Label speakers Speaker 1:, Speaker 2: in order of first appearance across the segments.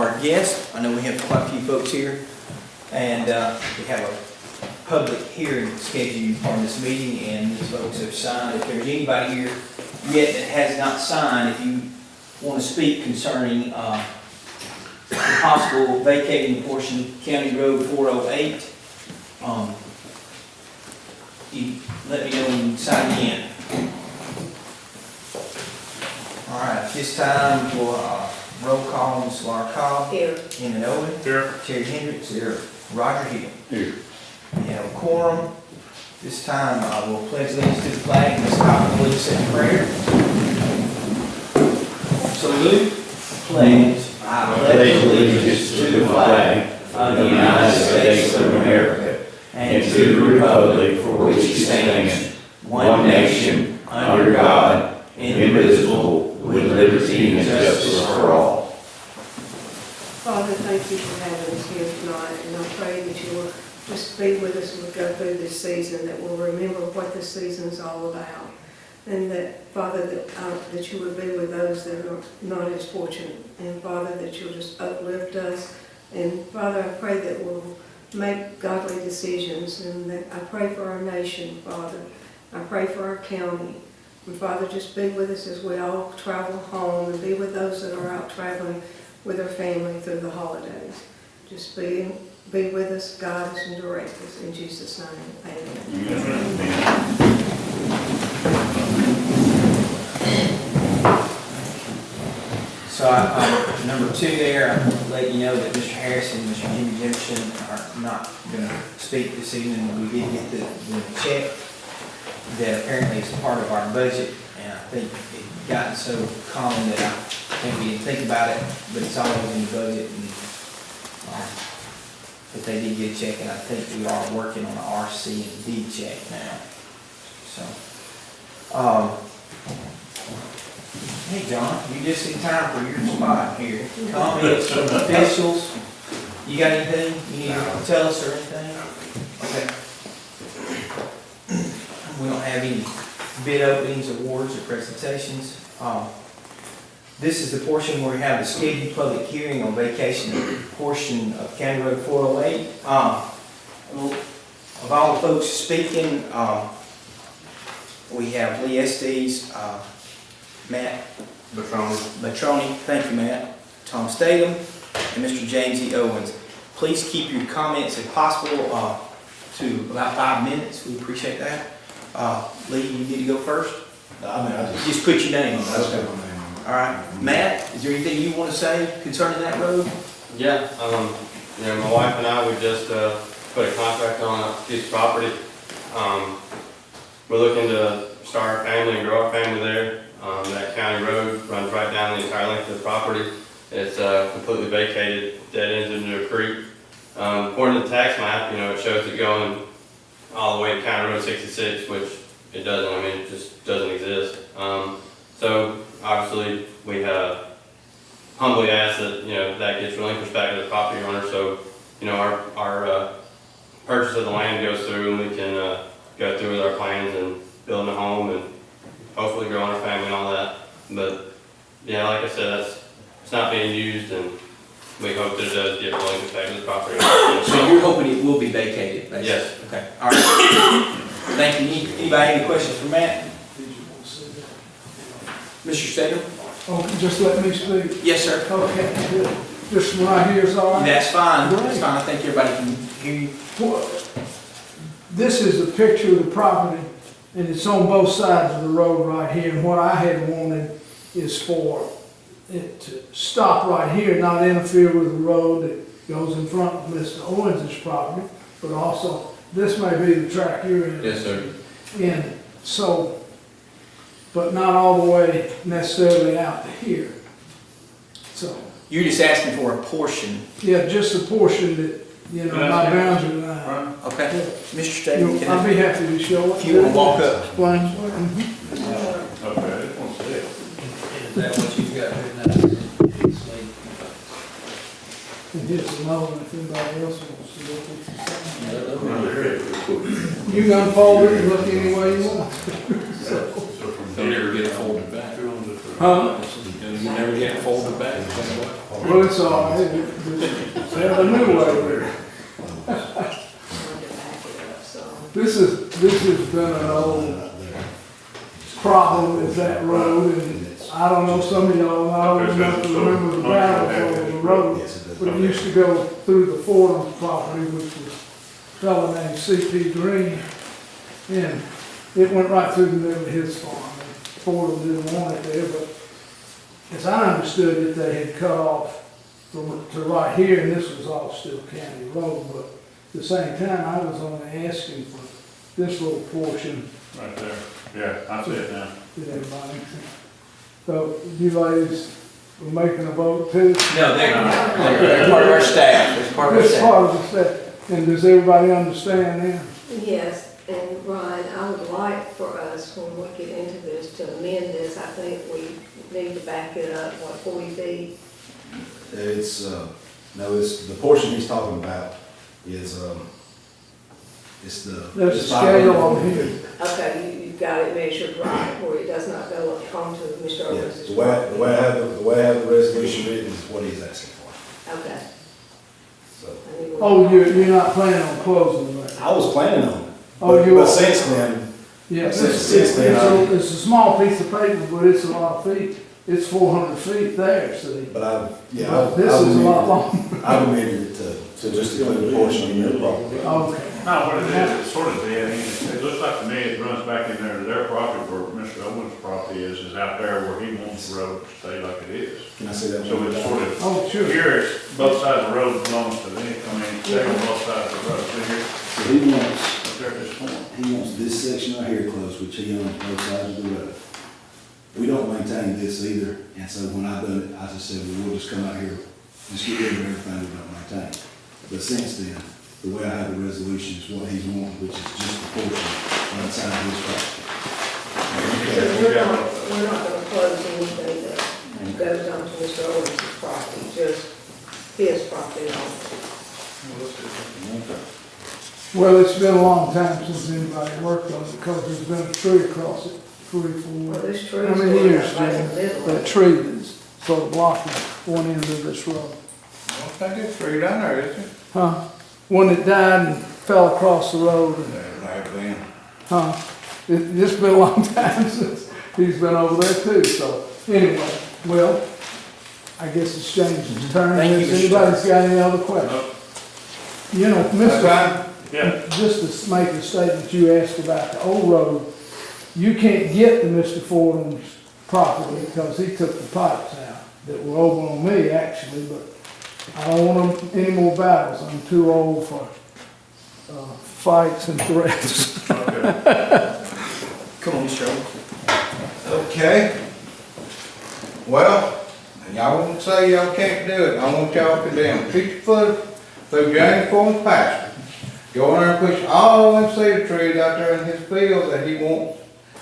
Speaker 1: of our guests. I know we have quite a few folks here, and we have a public hearing scheduled on this meeting, and these folks have signed. If there's anybody here yet that has not signed, if you want to speak concerning the possible vacating portion of County Road 408, you let me know when you sign in. All right, at this time for roll call, Ms. Laura Cobb.
Speaker 2: Here.
Speaker 1: Emmett Owen.
Speaker 3: Here.
Speaker 1: Terry Hendricks. Here. Roger Hill.
Speaker 3: Here.
Speaker 1: We have a quorum. This time we'll pledge allegiance to the flag. Ms. Cobb will lead us in prayer. Salute. Pledge. I pledge allegiance to the flag of the United States of America and to the republic for which it stands, one nation, under God, indivisible, with liberty and justice for all.
Speaker 2: Father, thank you for having us here tonight, and I pray that you will just be with us as we go through this season, that we'll remember what this season is all about, and that, Father, that you would be with those that are not as fortunate, and Father, that you'll just uplift us, and Father, I pray that we'll make godly decisions, and that I pray for our nation, Father. I pray for our county. And Father, just be with us as we all travel home, and be with those that are out traveling with their family through the holidays. Just be with us, guide us, and direct us. In Jesus' name, amen.
Speaker 1: So number 2 there, I'm letting you know that Mr. Harrison and Mr. Jimmy Jefferson are not going to speak this evening. We did get the check that apparently is part of our budget, and I think it gotten so common that I think we didn't think about it, but it's always in the budget. And but they did get a check, and I think we are working on an RC and D check now. So, hey John, you just in time for your spot here. Comments from officials? You got anything you need to tell us or anything? Okay. We don't have any bid openings, awards, or presentations. This is the portion where we have the scheduled public hearing on vacation portion of County Road 408. Of all the folks speaking, we have Lee Estes, Matt Matroni, thank you Matt, Tom Statham, and Mr. James E. Owens. Please keep your comments if possible to about 5 minutes. We appreciate that. Lee, you need to go first? Just put your name on it. All right. Matt, is there anything you want to say concerning that road?
Speaker 4: Yeah, my wife and I, we just put a contract on a piece of property. We're looking to start our family and grow our family there. That county road runs right down the entire length of the property. It's completely vacated, dead ends into a creek. According to the tax map, it shows it going all the way to County Road 66, which it doesn't. I mean, it just doesn't exist. So obviously, we humbly ask that that gets relinquished back to the property owner. So our purchase of the land goes through, and we can go through with our plans and building a home and hopefully growing our family and all that. But yeah, like I said, it's not being used, and we hope that it does get relinquished back to the property owner.
Speaker 1: So you're hoping it will be vacated, basically?
Speaker 4: Yes.
Speaker 1: Okay. All right. Thank you. Anybody have any questions for Matt? Mr. Statham?
Speaker 5: Oh, just let me speak.
Speaker 1: Yes, sir.
Speaker 5: Okay, good. Just right here is all right?
Speaker 1: That's fine.
Speaker 5: Great.
Speaker 1: That's fine. I think everybody can hear you.
Speaker 5: This is a picture of the property, and it's on both sides of the road right here. And what I had wanted is for it to stop right here, not interfere with the road that goes in front of Mr. Owens' property, but also, this may be the track you're in.
Speaker 4: Yes, sir.
Speaker 5: And so, but not all the way necessarily out to here. So,
Speaker 1: You're just asking for a portion.
Speaker 5: yeah, just a portion that, my boundary line.
Speaker 1: Okay. Mr. Statham, can
Speaker 5: I'll be happy to show it.
Speaker 1: if you want to walk up.
Speaker 5: Explain.
Speaker 3: Okay.
Speaker 1: Is that what you've got written out?
Speaker 5: And here's another one if anybody else wants to look at it. You can unfold it and look any way you want.
Speaker 6: They'll never get it folded back.
Speaker 5: Huh?
Speaker 6: You never get it folded back.
Speaker 5: Well, it's all right, it's a new way there.
Speaker 2: Wanted to back it up, so.
Speaker 5: This has been an old problem, is that road, and I don't know, some of y'all, I don't enough to remember the battle over the road, but it used to go through the Fordham property, which was a fellow named C.P. Green, and it went right through the middle of his farm, and Fordham didn't want it there, but as I understood it, they had cut off from, to right here, and this was all still county road, but at the same time, I was only asking for this little portion.
Speaker 3: Right there, yeah, I see it now.
Speaker 5: Did everybody? So you ladies were making a vote too?
Speaker 1: No, they're part of our staff, it's part of our
Speaker 5: This
Speaker 1: staff.
Speaker 5: part of the staff, and does everybody understand now?
Speaker 2: Yes, and Ryan, I would like for us, when we get into this, to amend this. I think we need to back it up, what, 40 feet?
Speaker 6: It's, no, it's, the portion he's talking about is, it's the.
Speaker 5: There's a
Speaker 6: it's
Speaker 5: scale
Speaker 6: 540
Speaker 5: on here.
Speaker 6: feet.
Speaker 2: Okay, you've got it measured right, where it does not go onto Mr.
Speaker 6: Yeah,
Speaker 2: Owens'
Speaker 6: the way I have the resolution written is what he's asking for,
Speaker 2: Okay.
Speaker 6: so.
Speaker 2: I need one.
Speaker 5: Oh, you're not planning on closing that?
Speaker 6: I was planning on it.
Speaker 5: Oh,
Speaker 6: but-
Speaker 5: you
Speaker 6: But
Speaker 5: are?
Speaker 6: since then,
Speaker 5: Yeah,
Speaker 6: Since then,
Speaker 5: it's a small piece of paper, but it's a lot of feet. It's 400 feet there, see?
Speaker 6: but I've, yeah,
Speaker 5: But
Speaker 6: I've.
Speaker 5: this
Speaker 6: I've
Speaker 5: is a lot
Speaker 6: amended-
Speaker 5: longer.
Speaker 6: I've amended it to just include a portion of your property.
Speaker 5: Okay.
Speaker 3: No, what it is, it's sort of dead end. It looks like to me it runs back in there to their property where Mr. Owens' property is out there where he wants the road to stay like it is.
Speaker 6: Can I say that?
Speaker 3: So
Speaker 6: one more
Speaker 3: it's
Speaker 6: time?
Speaker 3: sort of,
Speaker 5: Oh, sure.
Speaker 3: here it's both sides of the road belongs to them, I mean, they're on both sides of the road, so here,
Speaker 6: So he wants,
Speaker 3: up there at this point.
Speaker 6: he wants this section right here closed, which he owns both sides of the road. We don't maintain this either, and so when I done it, I just said, well, we'll just come out here, just get rid of everything we don't maintain. But since then, the way I have the resolution is what he's wanting, which is just the portion outside of his property.
Speaker 2: So we're not gonna close anything that goes onto Mr. Owens' property, just his property only.
Speaker 5: Well, it's been a long time since anybody worked on it because there's been a tree across it, 3 or 4.
Speaker 2: Well, this tree's
Speaker 5: How many
Speaker 2: going
Speaker 5: years,
Speaker 2: out right in
Speaker 5: Jim?
Speaker 2: the middle.
Speaker 5: That tree that's sort of blocking one end of this road.
Speaker 3: I don't think it's tree down there, is it?
Speaker 5: Huh? One that died and fell across the road, and, huh? It's been a long time since he's been over there too, so anyway, well, I guess it's changed its turn.
Speaker 1: Thank you,
Speaker 5: If
Speaker 1: Mr.
Speaker 5: anybody's got any other questions? You know, Mr.
Speaker 3: Yeah.
Speaker 5: Just to make a statement you asked about the old road, you can't get to Mr. Fordham's property because he took the pipes out that were over on me actually, but I don't want any more battles. I'm too old for fights and threats.
Speaker 1: Come on, Mr. Owens.
Speaker 7: Okay. Well, y'all won't say y'all can't do it. I want y'all to condemn 50 foot through James Fordham's pasture. Go in there and push all them cedar trees out there in his field that he wants.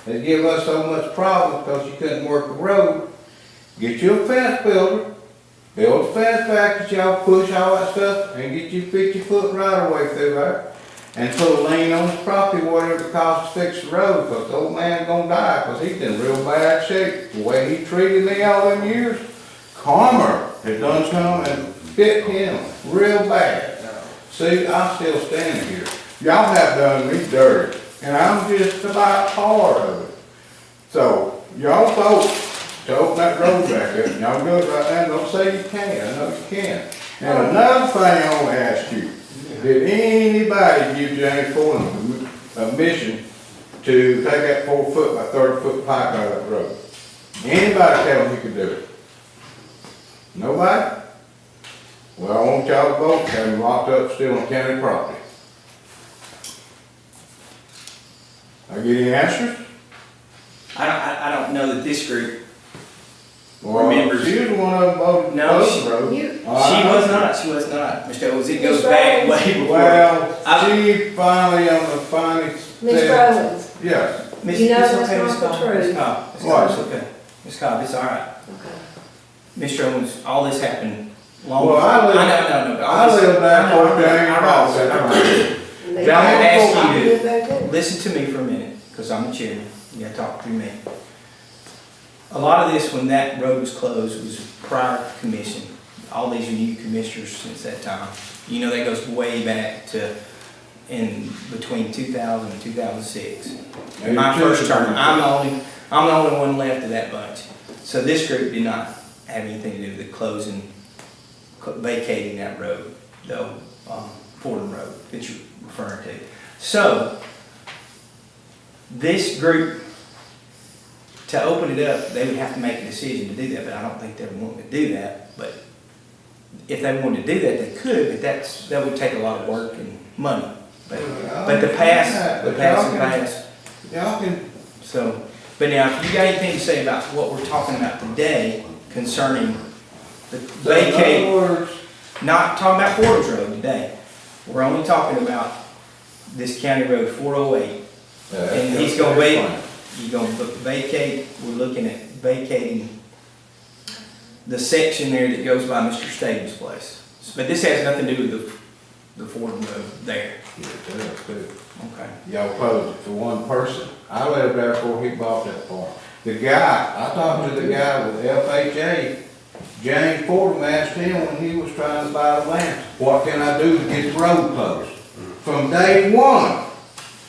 Speaker 7: They give us so much problem because you couldn't work the road. Get you a fence builder. Build a fence back that y'all push all that stuff and get you 50-foot right away through there. And put a lien on his property, whatever it costs to fix the road, because the old man's gonna die, because he's in real bad shape. The way he treated me all them years, karma had done come and bit him real bad. See, I'm still standing here. Y'all have done me dirty, and I'm just about part of it. So, y'all vote to open that road back up, and y'all do it right now, don't say you can't, I know you can. And another thing I want to ask you, did anybody give James Fordham permission to take that 4-foot by 30-foot pipe out of that road? Anybody tell him he could do it? Nobody? Well, I want y'all to vote, have him locked up still on county property. I get any answers?
Speaker 1: I don't know that this group,
Speaker 7: Well,
Speaker 1: Remembers.
Speaker 7: she was one of them voted
Speaker 1: No,
Speaker 7: for
Speaker 1: she-
Speaker 7: the road.
Speaker 2: You,
Speaker 1: she was not, Mr. Owens, it goes
Speaker 2: Mr.
Speaker 1: back
Speaker 2: Owens.
Speaker 1: way before.
Speaker 7: Well,
Speaker 1: I-
Speaker 7: she finally on the finest.
Speaker 2: Mr. Owens,
Speaker 7: Yes.
Speaker 1: Miss-
Speaker 2: You know
Speaker 1: it's
Speaker 2: that's
Speaker 1: okay,
Speaker 2: not
Speaker 1: Miss
Speaker 2: the
Speaker 1: Cobb,
Speaker 2: truth.
Speaker 1: Miss Cobb, Miss
Speaker 7: What?
Speaker 1: Cobb, it's okay. Miss Cobb, it's all right.
Speaker 2: okay.
Speaker 1: Mr. Owens, all this happened long.
Speaker 7: Well, I live-
Speaker 1: No, but all
Speaker 7: I
Speaker 1: this-
Speaker 7: live down
Speaker 1: I know,
Speaker 7: Fort Daniel
Speaker 1: I know,
Speaker 7: Cross.
Speaker 1: I know.
Speaker 2: And they-
Speaker 1: John, I asked you
Speaker 2: I
Speaker 1: to-
Speaker 2: live there too.
Speaker 1: Listen to me for a minute, because I'm the chairman. You gotta talk through me. A lot of this, when that road was closed, was prior to commission. all these new commissioners since that time. You know, that goes way back to in between 2000 and 2006. In my first term, I'm the only one left of that bunch. So this group did not have anything to do with the vacating that road, the Fordham Road that you're referring to. So this group, to open it up, they would have to make a decision to do that, but I don't think they would want to do that. But if they wanted to do that, they could, but that would take a lot of work and money. But the past.
Speaker 7: Y'all can,
Speaker 1: So, but now, if you got anything to say about what we're talking about today concerning the vacate, not talking about Fordham's Road today. We're only talking about this county road 408. And he's gonna vacate, we're looking at vacating the section there that goes by Mr. Staten's place. But this has nothing to do with the Fordham Road there. Okay.
Speaker 7: y'all opposed it for one person. I lived there before he bought that farm. The guy, I talked to the guy with FHA, James Fordham, asked him when he was trying to buy the land, what can I do to get the road closed? From day one,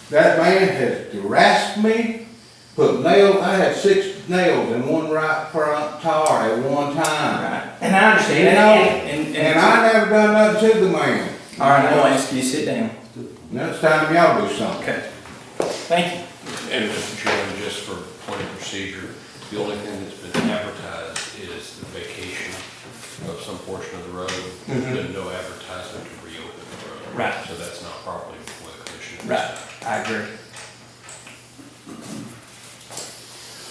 Speaker 7: that man has harassed me, put nails, I had 6 nails in one right front tire at one time.
Speaker 1: Right. And I understand
Speaker 7: You
Speaker 1: that.
Speaker 7: know, and I never done nothing to the man.
Speaker 1: All right, I'm gonna ask you to sit down.
Speaker 7: Next time y'all do something.
Speaker 1: Okay. Thank you.
Speaker 8: And Mr. Chairman, just for point of procedure, the only thing that's been advertised is the vacation of some portion of the road. There's been no advertisement to reopen the road.
Speaker 1: Right.
Speaker 8: So that's not properly before the commission.
Speaker 1: Right, I agree.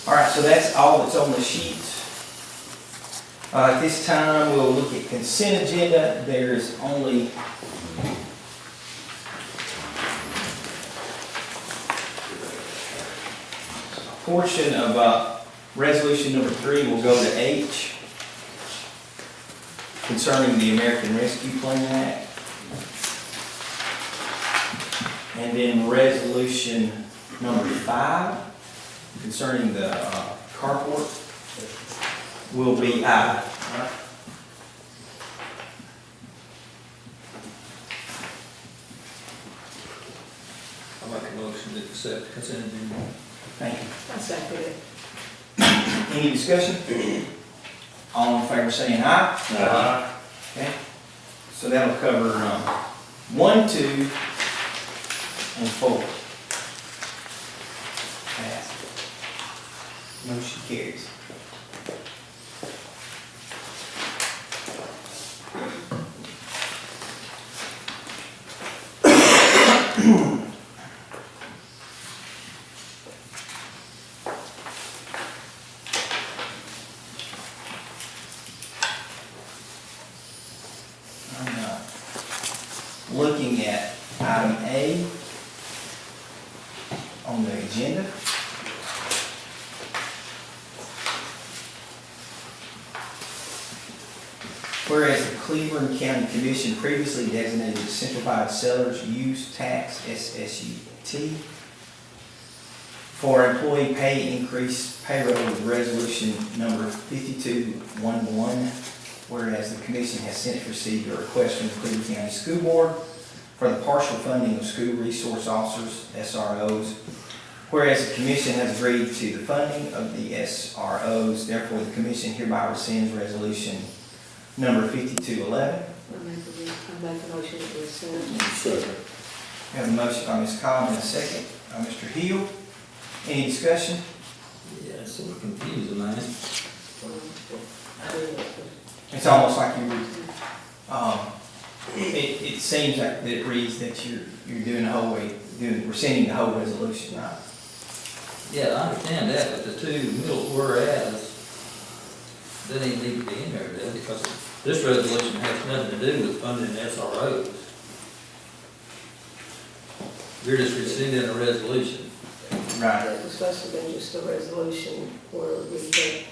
Speaker 1: All right, so that's all that's on the sheet. At this time, we'll look at consent agenda. There's only a portion of resolution number 3 will go to H concerning the American Rescue Plan Act. And then resolution number 5 concerning the carport will be I.
Speaker 9: I'll make a motion to accept consent agenda.
Speaker 1: Thank you.
Speaker 2: I second it.
Speaker 1: Any discussion? All in favor saying aye?
Speaker 3: Aye.
Speaker 1: Okay. So that'll cover 1, 2, and 4. Passed. Motion carries. Looking at item A on the agenda. Whereas the Cleburne County Commission previously designated Simplified Sellers Use Tax, SSUT, for employee pay increase payroll with resolution number 5211. Whereas the commission has since received a request from the Cleburne County School Board for the partial funding of school resource officers, SROs. Whereas the commission has agreed to the funding of the SROs, therefore the commission hereby rescinds resolution number 5211.
Speaker 2: I make a motion to rescind.
Speaker 9: Second.
Speaker 1: We have a motion by Ms. Collins and a second by Mr. Hill. Any discussion?
Speaker 9: Yeah, it's sort of confusing, man.
Speaker 1: It's almost like you were, it seems like that it reads that you're doing the whole way, rescinding the whole resolution, right?
Speaker 9: Yeah, I understand that, but the two middle whereas, doesn't even need to be in there, does it? Because this resolution has nothing to do with funding SROs. You're just rescinding a resolution.
Speaker 1: Right.
Speaker 2: It was supposed to be just a resolution where we could,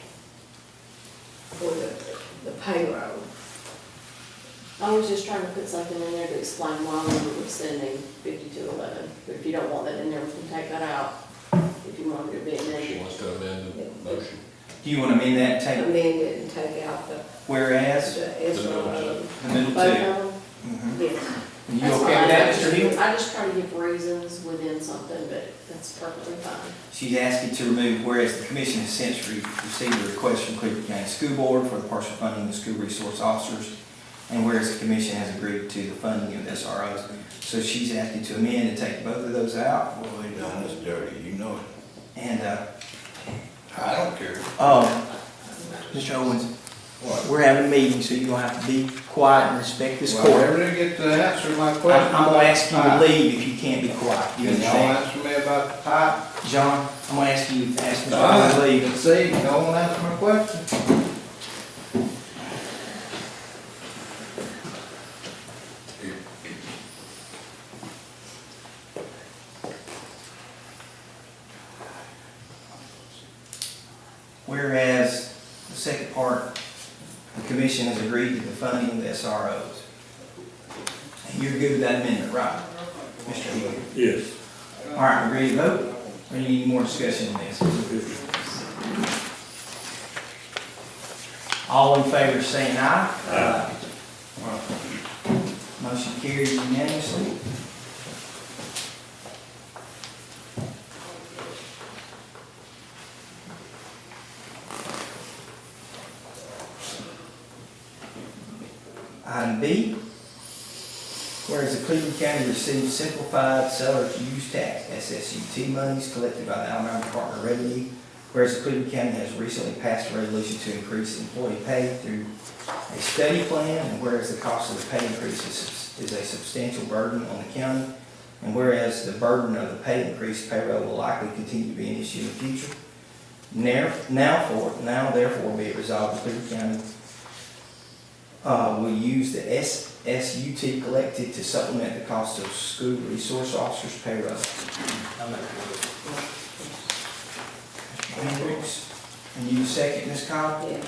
Speaker 2: for the payroll.
Speaker 10: I was just trying to put something in there to explain why we were rescinding 5211. But if you don't want that in there, we can take that out. If you want it to be
Speaker 8: She
Speaker 10: amended.
Speaker 8: wants to amend the motion.
Speaker 1: Do you want to amend that and take?
Speaker 2: Amend it and take out the
Speaker 1: Whereas,
Speaker 2: SRO.
Speaker 1: the middle
Speaker 10: Both
Speaker 1: two.
Speaker 10: of them?
Speaker 1: Mhm.
Speaker 10: Yes.
Speaker 1: You
Speaker 10: That's
Speaker 1: okay with
Speaker 10: fine.
Speaker 1: that, Mr. Hill?
Speaker 10: I just try to give reasons within something, but that's perfectly fine.
Speaker 1: She's asking to remove, whereas the commission has since received a request from Cleburne County School Board for the partial funding of school resource officers, and whereas the commission has agreed to the funding of SROs. So she's asking to amend and take both of those out,
Speaker 7: Boy, they done us dirty, you know it.
Speaker 1: and,
Speaker 7: I don't care.
Speaker 1: Mr. Owens,
Speaker 7: What?
Speaker 1: we're having a meeting, so you're gonna have to be quiet and respect this
Speaker 7: Well,
Speaker 1: court.
Speaker 7: whenever they get to answer my question.
Speaker 1: I'm gonna ask you to
Speaker 7: about
Speaker 1: leave if you can't be quiet,
Speaker 7: the
Speaker 1: you
Speaker 7: pipe, Can y'all
Speaker 1: understand?
Speaker 7: answer me about the pipe?
Speaker 1: John, I'm gonna ask you to ask Mr. Owens to leave.
Speaker 7: See, you don't wanna answer my question?
Speaker 1: Whereas the second part, the commission has agreed to the funding of the SROs. And you're good with that amendment, right, Mr. Hill?
Speaker 11: Yes.
Speaker 1: All right, we ready to vote? Or you need more discussion on this? All in favor saying aye? Aye. Motion carries unanimously. Item B, whereas the Cleburne County receives simplified seller's use tax, SSUT monies collected by the Alabama Department of Revenue, whereas the Cleburne County has recently passed a resolution to increase employee pay through a study plan, and whereas the cost of the pay increase is a substantial burden on the county, and whereas the burden of the pay increase payroll will likely continue to be an issue in the future, now therefore be it resolved that Cleburne County will use the SSUT collected to supplement the cost of school resource officers' payroll. Hendricks, and you second, Ms. Cobb?
Speaker 2: Yeah.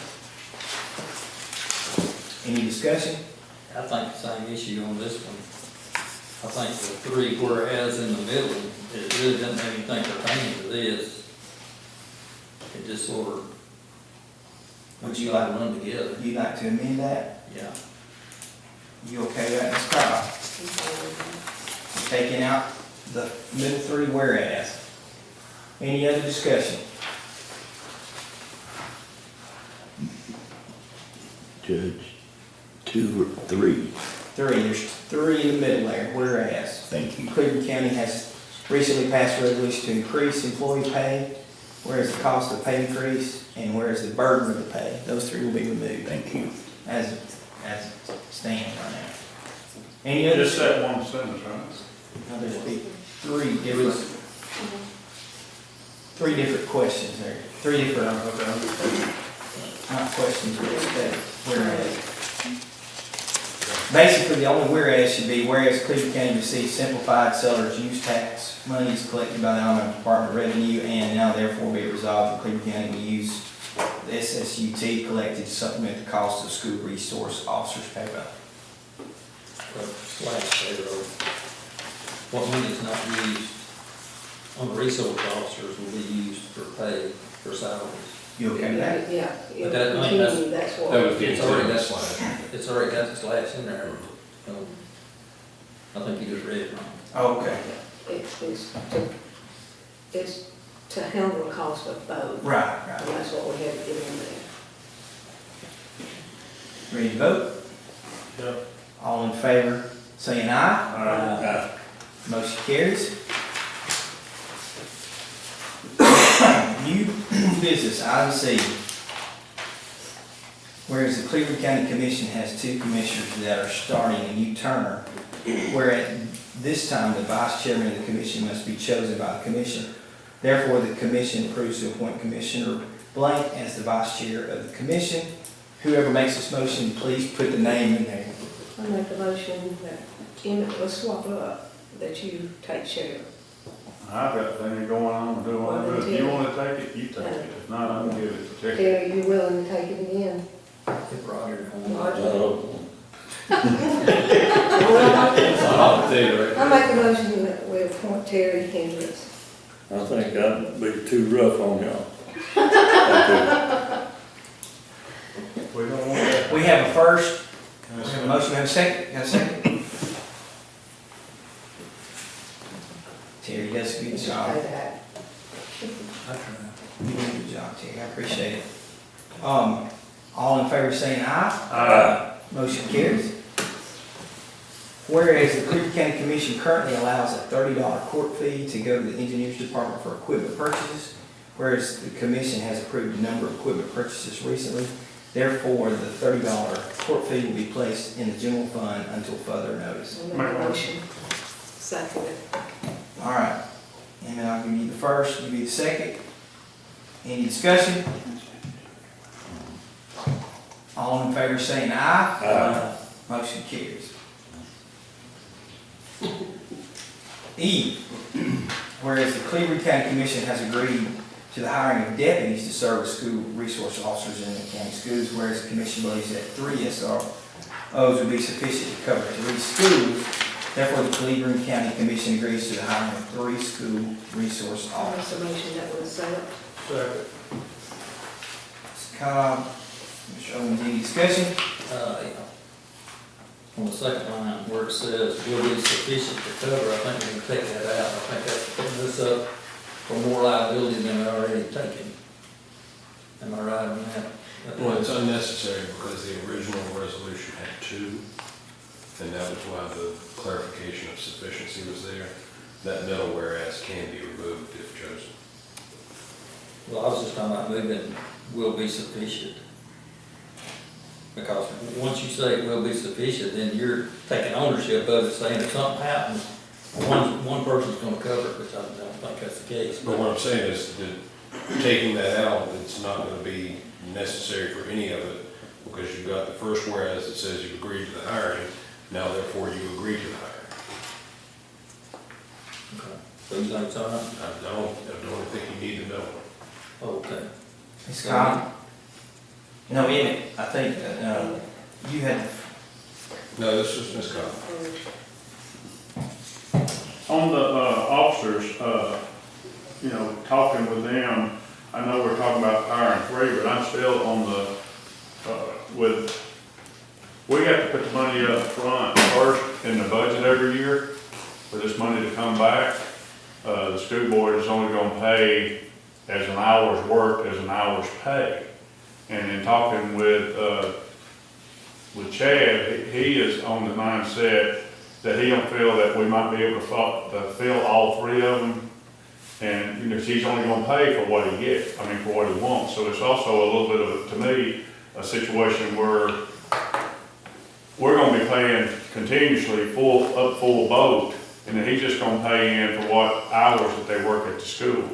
Speaker 1: Any discussion?
Speaker 9: I think the same issue on this one. I think the three whereas in the middle, it really doesn't have anything pertaining to this. It just sort of,
Speaker 1: Would you like,
Speaker 9: run together.
Speaker 1: you'd like to amend that?
Speaker 9: Yeah.
Speaker 1: You okay with that, Ms. Cobb? Taking out the middle three whereas. Any other discussion?
Speaker 11: Judge, 2 or 3.
Speaker 1: Three, there's three in the middle there, whereas.
Speaker 11: Thank you.
Speaker 1: Cleburne County has recently passed a resolution to increase employee pay, whereas the cost of pay increase, and whereas the burden of the pay. Those three will be removed
Speaker 11: Thank you.
Speaker 1: as it stands right now. Any other?
Speaker 3: Just that one sentence, right?
Speaker 1: Now, there's be three different questions there, three different, not questions, but instead, whereas. Basically, the only whereas should be, whereas Cleburne County receives simplified seller's use tax monies collected by the Alabama Department of Revenue, and now therefore be it resolved that Cleburne County will use the SSUT collected to supplement the cost of school resource officers' payroll.
Speaker 9: Slash payroll. What money is not used on the resource officers will be used for pay, for salaries.
Speaker 1: You okay with that?
Speaker 2: Yeah,
Speaker 9: But
Speaker 2: it'll
Speaker 9: that- I mean,
Speaker 2: continue, that's what.
Speaker 8: That was the
Speaker 9: It's already
Speaker 8: intent
Speaker 9: got,
Speaker 8: slash.
Speaker 9: it's already got the slash in there. I think you just read it wrong.
Speaker 1: Oh, okay.
Speaker 2: It's to handle the cost of both.
Speaker 1: Right,
Speaker 2: And
Speaker 1: right.
Speaker 2: that's what we have to get in there.
Speaker 1: Ready to vote?
Speaker 3: Yeah.
Speaker 1: All in favor, saying aye? Motion carries. New business, item C. Whereas the Cleburne County Commission has two commissioners that are starting a new term, where at this time the vice chairman of the commission must be chosen by the commissioner. Therefore, the commission approves to appoint Commissioner Blank as the vice chair of the commission. Whoever makes this motion, please put the name in there.
Speaker 2: I make a motion that, Emmett, let's swap up, that you take share.
Speaker 3: I've got things going on, do what I do. If you wanna take it, you take it. If not, I'm gonna give it to Terry.
Speaker 2: Terry, you willing to take it again?
Speaker 9: If Roger.
Speaker 2: Roger.
Speaker 11: I'll tell you right.
Speaker 2: I make a motion that we appoint Terry Hendricks.
Speaker 11: I think I'd be too rough on y'all.
Speaker 1: We have a first, we have a motion, we have a second, got a second? Terry does a good job. You do a good job, Terry, I appreciate it. All in favor saying aye?
Speaker 3: Aye.
Speaker 1: Motion carries. Whereas the Cleburne County Commission currently allows a $30 court fee to go to the engineers department for equipment purchases, whereas the commission has approved a number of equipment purchases recently, therefore the $30 court fee will be placed in the general fund until further notice.
Speaker 2: Make a motion. Second it.
Speaker 1: All right, and I'll give you the first, give you the second. Any discussion? All in favor saying aye?
Speaker 11: Aye.
Speaker 1: Motion carries. E, whereas the Cleburne County Commission has agreed to the hiring of deputies to serve as school resource officers in the county schools, whereas the commission believes that 3 SROs would be sufficient to cover 3 schools. Therefore, the Cleburne County Commission agrees to the hiring of 3 school resource
Speaker 2: I'll make
Speaker 1: officers.
Speaker 2: a motion that was set.
Speaker 3: Second.
Speaker 1: Ms. Cobb, Mr. Owens, any discussion?
Speaker 9: Yeah. On the second line where it says will be sufficient to cover, I think we can take that out. I think that's putting us up for more liability than we're already taking. Am I right on that?
Speaker 8: Well, it's unnecessary because the original resolution had 2, and that was why the clarification of sufficiency was there. That middle whereas can be removed if chosen.
Speaker 9: Well, I was just talking about moving will be sufficient. Because once you say it will be sufficient, then you're taking ownership of it, saying if something happens, one person's gonna cover it, which I don't think that's the case.
Speaker 8: But what I'm saying is that taking that out, it's not gonna be necessary for any of it, because you've got the first whereas that says you agreed to the hiring, now therefore you agree to the hiring.
Speaker 9: Okay. So you think it's all right?
Speaker 8: I don't think you need the middle one.
Speaker 9: Okay.
Speaker 1: Ms. Cobb? No, in it, I think, you had,
Speaker 8: No, this was Ms. Cobb.
Speaker 3: On the, officers, talking with them, I know we're talking about hiring 3, but I'm still on the, we have to put the money up front first in the budget every year for this money to come back. The school board is only gonna pay as an hour's work, as an hour's pay. And in talking with Chad, he is on the mindset that he don't feel that we might be able to fill all 3 of them. And, he's only gonna pay for what he gets, for what he wants. So it's also a little bit of, to me, a situation where we're gonna be paying continuously full boat, and then he's just gonna pay in for what hours that they work at the school.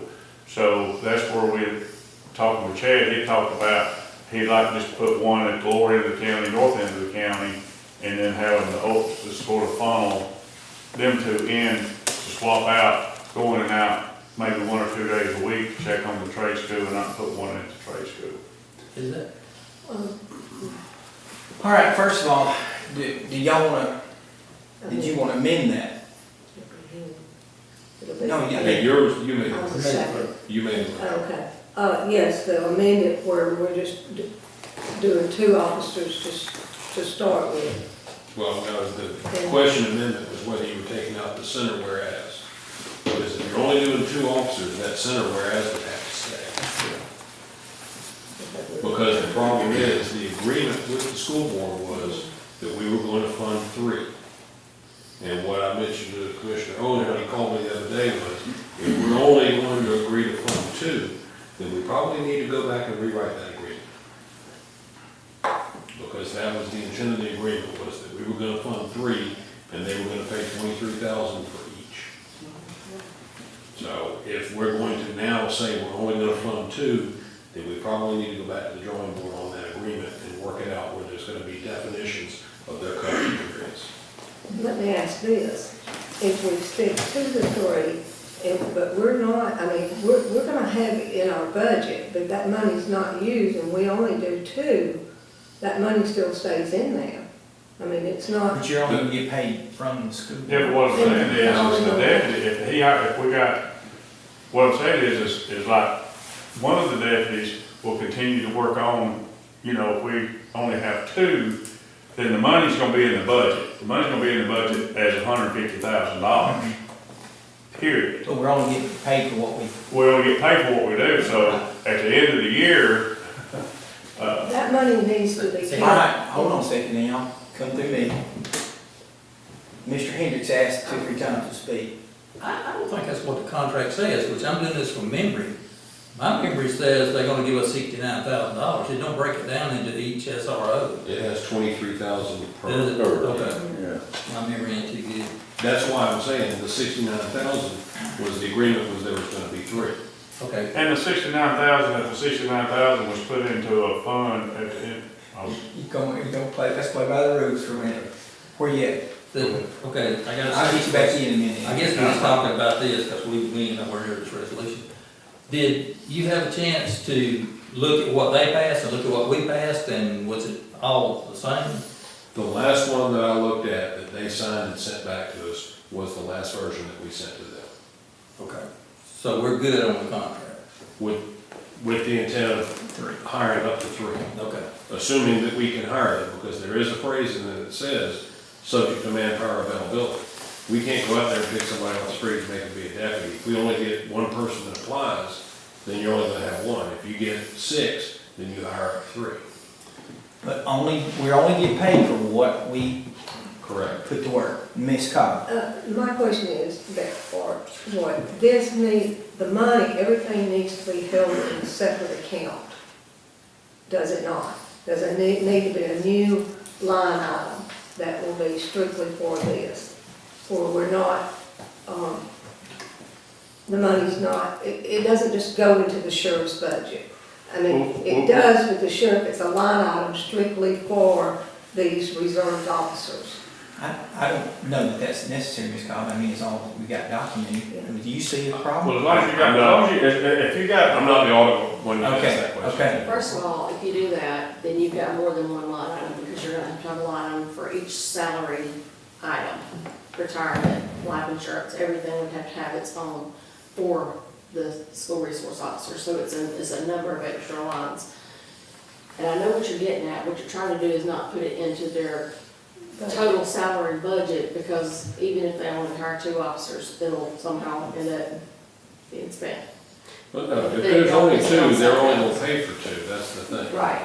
Speaker 3: So that's where we're talking with Chad, he talked about, he'd like to just put one at the lower end of the county, north end of the county, and then having the sort of funnel them 2 in to swap out, going and out, maybe 1 or 2 days a week, to check on the trade school, and not put one at the trade school.
Speaker 9: Is that?
Speaker 1: all right, first of all, do y'all wanna, did you wanna amend that? No,
Speaker 8: I think yours, you made
Speaker 2: On the
Speaker 8: it.
Speaker 2: second.
Speaker 8: You made it.
Speaker 2: Okay. Yes, the amendment where we're just doing 2 officers to start with.
Speaker 8: Well, no, the question amendment was whether you were taking out the center whereas. Because if you're only doing 2 officers, that center whereas would have to stay. Because the problem is, the agreement with the school board was that we were going to fund 3. And what I mentioned to Commissioner Owen when he called me the other day was, if we're only going to agree to fund 2, then we probably need to go back and rewrite that agreement. Because that was the intent of the agreement, was that we were gonna fund 3, and they were gonna pay $23,000 for each. So if we're going to now say we're only gonna fund 2, then we probably need to go back to the drawing board on that agreement and work it out where there's gonna be definitions of their coverage areas.
Speaker 2: Let me ask this, if we stick to the 3, but we're not, we're gonna have it in our budget, but that money's not used and we only do 2, that money still stays in there. It's not.
Speaker 1: But you're only gonna get paid from the school.
Speaker 3: Yeah, but what I'm saying is the deputy, what I'm saying is like, one of the deputies will continue to work on you know, if we only have two, then the money's gonna be in the budget. The money's gonna be in the budget as $150,000, period.
Speaker 1: But we're only getting paid for what we,
Speaker 3: We only get paid for what we do, so at the end of the year,
Speaker 2: That money needs to be
Speaker 1: all
Speaker 2: kept.
Speaker 1: right, hold on a second now, come through me. Mr. Hendricks asked 2 or 3 times to speak.
Speaker 9: I don't think that's what the contract says, which I'm doing this from memory. My memory says they're gonna give us $69,000. It don't break it down into each SRO.
Speaker 8: It has 23,000 per.
Speaker 9: Does it? Okay.
Speaker 11: Yeah.
Speaker 9: My memory ain't too good.
Speaker 8: That's why I'm saying the 69,000 was, the agreement was there was gonna be 3.
Speaker 9: Okay.
Speaker 3: and the 69,000 was put into a fund at the end.
Speaker 1: You gonna play, let's play by the rules for a minute. Where you at?
Speaker 9: Okay, I gotta.
Speaker 1: I'll get you back in a minute.
Speaker 9: I guess we was talking about this, because we ain't nowhere near this resolution. Did you have a chance to look at what they passed and look at what we passed, and was it all the same?
Speaker 8: The last one that I looked at that they signed and sent back to us was the last version that we sent to them.
Speaker 9: Okay. So we're good on the contract?
Speaker 8: With the intent of hiring up to 3.
Speaker 9: Okay.
Speaker 8: Assuming that we can hire them, because there is a phrase in it that says, subject to manpower availability. We can't go out there and pick somebody off the street and make them be a deputy. If we only get one person that applies, then you're only gonna have 1. If you get 6, then you hire up 3.
Speaker 1: But we're only getting paid for what we
Speaker 8: Correct.
Speaker 1: put to work. Ms. Cobb?
Speaker 2: My question is that for what, this the money, everything needs to be held in a separate account. Does it not? Does it need to be a new line item that will be strictly for this? Or we're not, the money's not, it doesn't just go into the sheriff's budget. I mean, it does with the sheriff, it's a line item strictly for these reserved officers.
Speaker 1: I don't know that that's necessary, Ms. Cobb. I mean, it's all we got documented. Do you see a problem?
Speaker 3: Well, as long as you got, if you got,
Speaker 8: I'm not the auditor when you ask
Speaker 1: Okay,
Speaker 8: that question.
Speaker 1: okay.
Speaker 10: First of all, if you do that, then you've got more than one line item, because you're gonna have to have a line item for each salary item. Retirement, life insurance, everything would have to have its own for the school resource officer, so it's a number of extra lines. And I know what you're getting at, what you're trying to do is not put it into their total salary budget, because even if they only hire 2 officers, it'll somehow end up being spent.
Speaker 8: But no, if there's only 2, they're only gonna pay for 2, that's the thing.
Speaker 10: Right.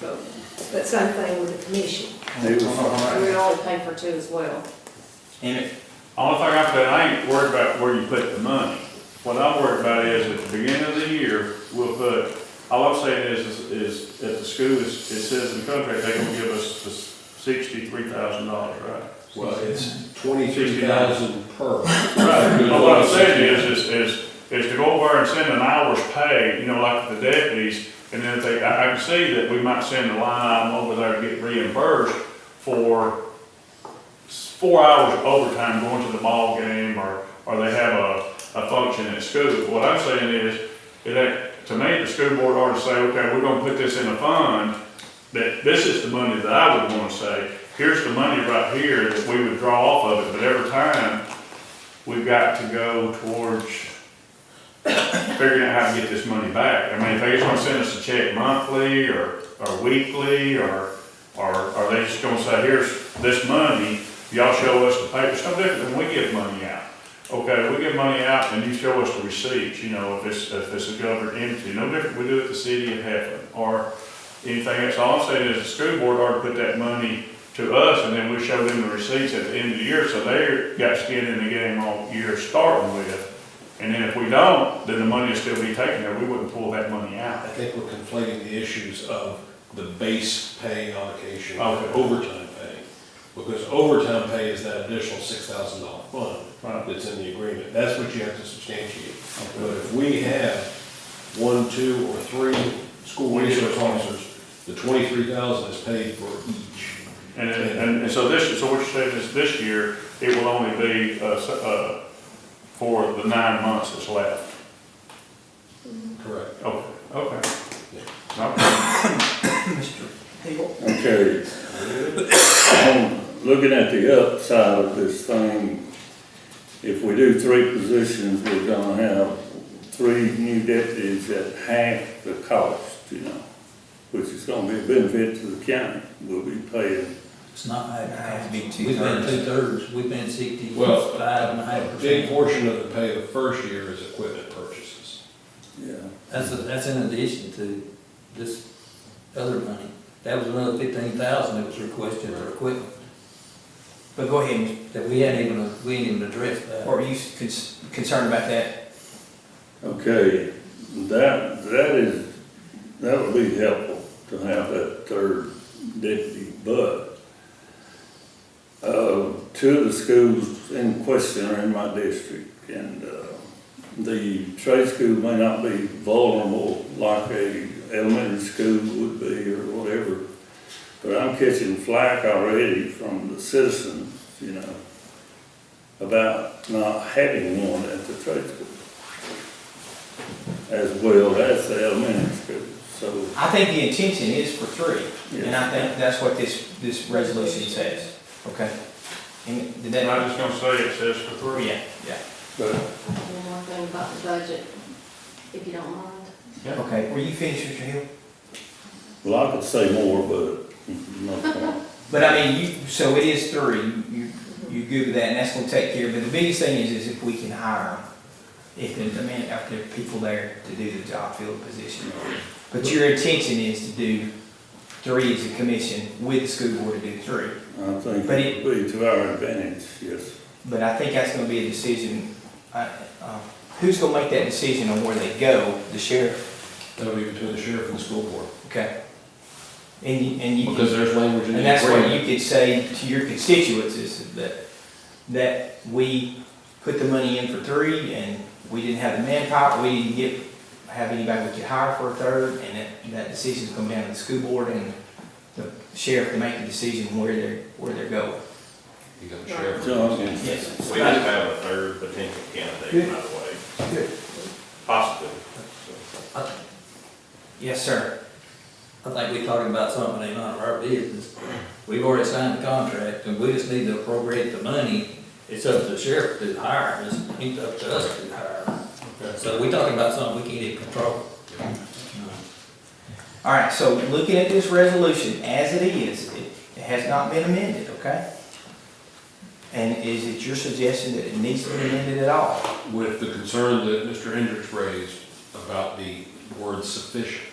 Speaker 2: But same thing with the commission.
Speaker 10: We only pay for 2 as well.
Speaker 1: And
Speaker 3: only thing I said, I ain't worried about where you put the money. What I'm worried about is at the beginning of the year, we'll put, all I'm saying is at the school, it says in the contract, they're gonna give us the $63,000, right?
Speaker 8: Well, it's 23,000 per.
Speaker 3: Right, but what I'm saying is to go over and send an hour's pay, you know, like the deputies, and then if I can see that we might send a line item over there to get reimbursed for 4 hours of overtime going to the ball game, or they have a function at school. What I'm saying is, to me, the school board ought to say, okay, we're gonna put this in a fund, that this is the money that I would wanna say, here's the money right here that we would draw off of it, but every time, we've got to go towards figuring out how to get this money back. I mean, if they just gonna send us a check monthly, or weekly, or are they just gonna say, here's this money, y'all show us the paper? It's no different than we give money out. Okay, we give money out and you show us the receipts, you know, if it's a government entity. No different we do at the city of Heflin or anything else. All I'm saying is the school board ought to put that money to us, and then we show them the receipts at the end of the year, so they've got skin in the game all year starting with. And then if we don't, then the money will still be taken there. We wouldn't pull that money out.
Speaker 8: I think we're conflating the issues of the base pay allocation
Speaker 3: Okay.
Speaker 8: and overtime pay. Because overtime pay is that additional $6,000 fund
Speaker 3: Right.
Speaker 8: that's in the agreement. That's what you have to substantiate. But if we have 1, 2, or 3 school resource officers, the 23,000 is paid for each.
Speaker 3: And so what you're saying is this year, it will only be, for the 9 months that's left.
Speaker 8: Correct.
Speaker 3: Okay, okay.
Speaker 1: Mr. Hill?
Speaker 11: Okay. Looking at the upside of this thing, if we do 3 positions, we're gonna have 3 new deputies at half the cost, you know. which is gonna be a benefit to the county, we'll be paying.
Speaker 9: It's not,
Speaker 1: It has to be
Speaker 9: we've been
Speaker 1: 2/3.
Speaker 9: 2/3, we've been 65.5%.
Speaker 8: Well, a big portion of the pay the first year is equipment purchases.
Speaker 11: Yeah.
Speaker 9: That's in addition to this other money. That was another 15,000 that was requested for equipment,
Speaker 1: But go ahead,
Speaker 9: that we ain't even addressed that.
Speaker 1: or are you concerned about that?
Speaker 11: Okay, that would be helpful to have that third deputy, but two of the schools in question are in my district, and the trade school may not be vulnerable like a elementary school would be or whatever, but I'm catching flack already from the citizens, you know, about not having one at the trade school as well as the elementary school, so.
Speaker 1: I think the intention is for 3, and I think that's what this resolution says, okay? And did
Speaker 3: I'm
Speaker 1: that?
Speaker 3: just gonna say it says for 3.
Speaker 1: Yeah, yeah.
Speaker 11: But
Speaker 10: One more thing about the budget, if you don't mind.
Speaker 1: Okay, were you finished, Mr. Hill?
Speaker 11: well, I could say more, but no point.
Speaker 1: But I mean, so it is 3, you good with that, and that's gonna take care of it. But the biggest thing is if we can hire them, if there are people there to do the job, fill the position. But your intention is to do 3 as a commission with the school board to do 3.
Speaker 11: I think
Speaker 1: But
Speaker 11: it would be to our advantage, yes.
Speaker 1: But I think that's gonna be a decision, who's gonna make that decision on where they go? The sheriff?
Speaker 8: That'll be between the sheriff and the school board.
Speaker 1: Okay. And you.
Speaker 8: Because there's language in the
Speaker 1: And that's what
Speaker 8: agreement.
Speaker 1: you could say to your constituents is that we put the money in for 3 and we didn't have the manpower, we didn't have anybody we could hire for a third, and that decision's come down to the school board and the sheriff to make the decision where they're going.
Speaker 8: You got the sheriff.
Speaker 11: John?
Speaker 1: Yes.
Speaker 12: We just have a third potential candidate, by the way.
Speaker 1: Good.
Speaker 12: Possibly.
Speaker 1: Yes, sir.
Speaker 9: I think we're talking about something that ain't none of our business. We've already signed the contract, and we just need to appropriate the money. It's up to the sheriff to hire, it's ain't up to us to hire. So we're talking about something we can't even control.
Speaker 1: All right, so looking at this resolution as it is, it has not been amended, okay? And is it your suggestion that it needs to be amended at all?
Speaker 8: With the concern that Mr. Hendricks raised about the word sufficient,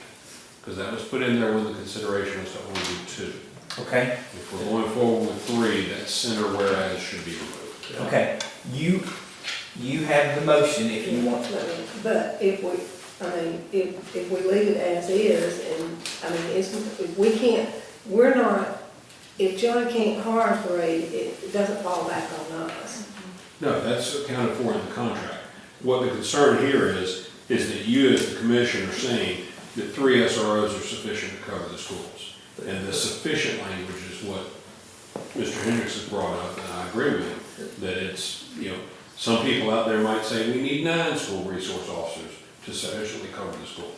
Speaker 8: because that was put in there when the consideration was to only do 2.
Speaker 1: Okay?
Speaker 8: If we're going forward with 3, that center whereas should be removed.
Speaker 1: Okay, you have the motion if you want.
Speaker 2: But if we leave it as is, and, I mean, if we can't, we're not, if John can't hire 3, it doesn't fall back on us.
Speaker 8: No, that's accounted for in the contract. What the concern here is that you as the commission are saying that 3 SROs are sufficient to cover the schools. And the sufficient language is what Mr. Hendricks has brought up, and I agree with him, that it's, you know, some people out there might say we need 9 school resource officers to sufficiently cover the schools.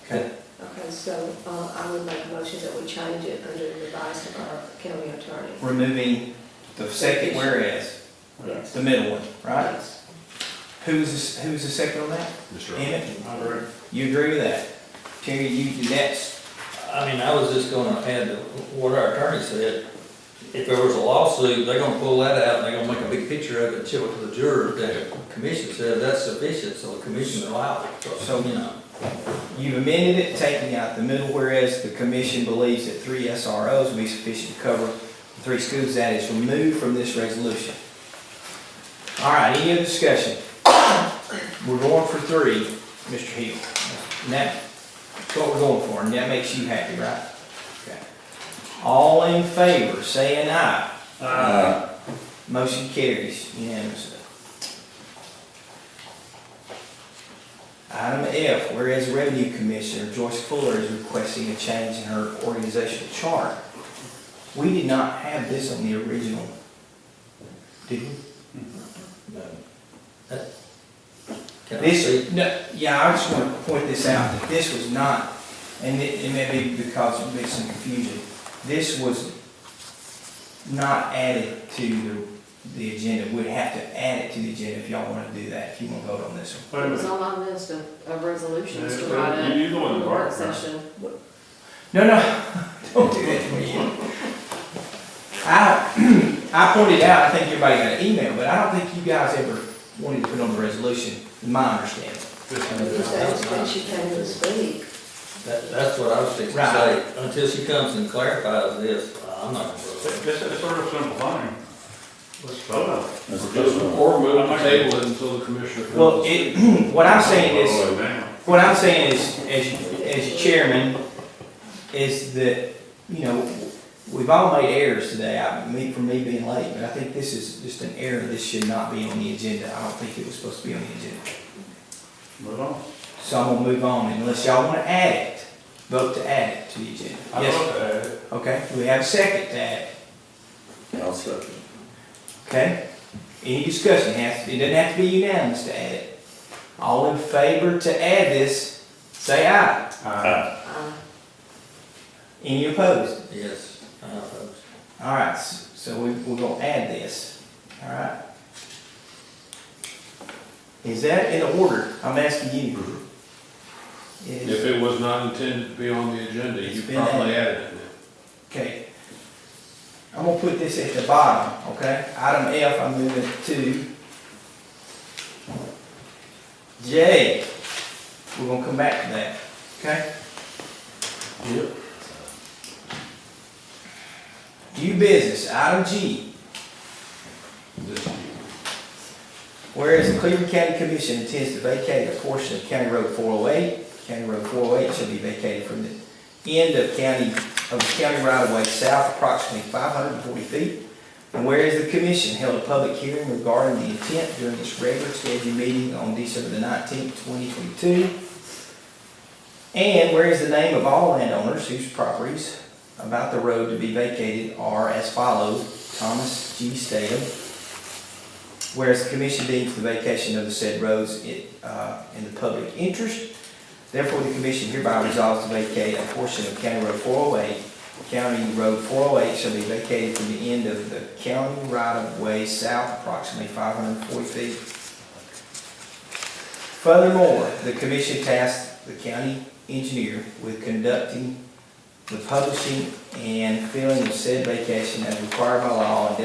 Speaker 1: Okay.
Speaker 2: Okay, so, I would make a motion that we change it under the advice of our county attorney.
Speaker 1: Removing the second whereas,
Speaker 2: Yes.
Speaker 1: the middle one, right?
Speaker 2: Yes.
Speaker 1: Who's the second on that?
Speaker 8: Mr.
Speaker 1: Emmett?
Speaker 3: I agree.
Speaker 1: You agree with that? Terry, that's,
Speaker 9: I mean, I was just gonna add to what our attorney said. If there was a lawsuit, they're gonna pull that out, and they're gonna make a big picture of it and show it to the jurors, that the commission said that's sufficient, so the commission allowed it. So, you know,
Speaker 1: you've amended it, taking out the middle whereas the commission believes that 3 SROs will be sufficient to cover the 3 schools. That is removed from this resolution. All right, any other discussion? We're going for 3, Mr. Hill. And that's what we're going for, and that makes you happy, right? Okay. All in favor, say an aye.
Speaker 11: Aye.
Speaker 1: Motion carries unanimously. Item F, whereas the Revenue Commissioner Joyce Fuller is requesting a change in her organizational chart. We did not have this on the original, did we?
Speaker 9: can I see?
Speaker 1: This, no, yeah, I just want to point this out, that this was not, and it may be because there'll be some confusion, this was not added to the agenda. We'd have to add it to the agenda if y'all want to do that, if you want to vote on this one.
Speaker 10: It was on my list of resolutions to
Speaker 3: Yeah,
Speaker 10: write up
Speaker 3: you go in
Speaker 10: in
Speaker 3: the
Speaker 10: the work
Speaker 3: park, right?
Speaker 10: session.
Speaker 1: No, don't do that to me. I pointed out, I think everybody got an email, but I don't think you guys ever wanted to put on the resolution, in my understanding.
Speaker 2: You said when she came to speak.
Speaker 9: That's what I was fixing to
Speaker 1: Right.
Speaker 9: say. Until she comes and clarifies this, I'm not gonna vote.
Speaker 3: It's sort of simple thing. Let's vote on it.
Speaker 11: That's a good one.
Speaker 8: Or move the table until the commissioner comes.
Speaker 1: Well, what I'm saying is,
Speaker 3: Vote now.
Speaker 1: what I'm saying is, as your chairman, is that, you know, we've all made errors today, for me being late, but I think this is just an error. This should not be on the agenda. I don't think it was supposed to be on the agenda.
Speaker 3: Move on.
Speaker 1: So I'm gonna move on, unless y'all wanna add it, vote to add it to the agenda.
Speaker 3: I
Speaker 1: Yes,
Speaker 3: vote to add it.
Speaker 1: okay, we have a second to add it,
Speaker 11: I'll second.
Speaker 1: okay? Any discussion, it doesn't have to be unanimous to add it. All in favor to add this, say aye. Any opposed?
Speaker 9: Yes, I oppose.
Speaker 1: All right, so we're gonna add this, all right? Is that in order? I'm asking you.
Speaker 8: If it was not intended to be on the agenda, you
Speaker 1: It's been
Speaker 8: probably
Speaker 1: added.
Speaker 8: added it.
Speaker 1: Okay. I'm gonna put this at the bottom, okay? Item F, I'm moving to J. We're gonna come back to that, okay?
Speaker 8: Yep.
Speaker 1: New business, item G. Whereas the Cleburne County Commission intends to vacate a portion of County Road 408, County Road 408 shall be vacated from the end of the county right-of-way south approximately 540 feet. And whereas the commission held a public hearing regarding the intent during its regular scheduled meeting on December the 19th, 2022. And whereas the name of all landowners whose properties about the road to be vacated are as follows: Thomas G. Statham. Whereas the commission deems the vacation of the said roads in the public interest, therefore the commission hereby resolves to vacate a portion of County Road 408. County Road 408 shall be vacated from the end of the county right-of-way south approximately 540 feet. Furthermore, the commission tasked the county engineer with conducting the publishing and filling of said vacation as required by law and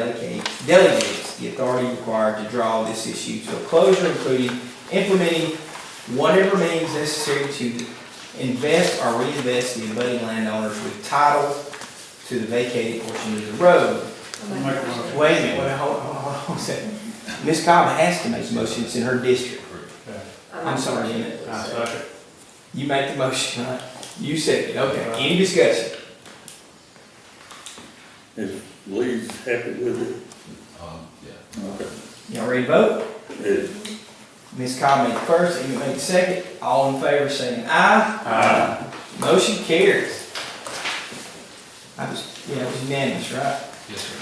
Speaker 1: delegates the authority required to draw this issue to a closure, including implementing whatever means necessary to invest or reinvest the abutting landowners with title to the vacated portion of the road. Wait a minute, hold on a second. Ms. Cobb has to make the motion, it's in her district. I'm sorry, Emmett.
Speaker 3: I second.
Speaker 1: You make the motion, right? You second, okay. Any discussion?
Speaker 11: If Lee's happy with it.
Speaker 6: Yeah.
Speaker 11: Okay.
Speaker 1: Y'all ready to vote?
Speaker 11: It-
Speaker 1: Ms. Cobb made the first, Emmett made the second. All in favor saying aye.
Speaker 3: Aye.
Speaker 1: Motion carries. It was unanimous, right?
Speaker 12: Yes, sir.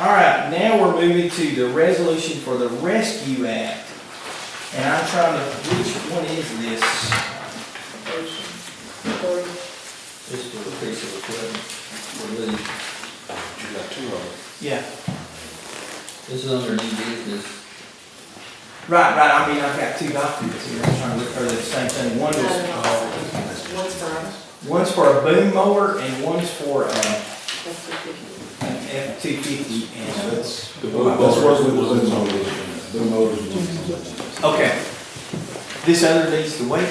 Speaker 1: All right, now we're moving to the resolution for the Rescue Act. And I'm trying to, which one is this?
Speaker 9: This was a piece of equipment for Lee.
Speaker 8: You got two of them.
Speaker 1: Yeah.
Speaker 9: This is under new business.
Speaker 1: Right, I mean, I've got two documents here, I'm trying to look for the same thing. One was,
Speaker 10: What's for
Speaker 1: one's for a boom mower and one's for an
Speaker 10: us?
Speaker 1: F-250. And
Speaker 6: That's what we was in the motors.
Speaker 1: okay. This other needs to wait?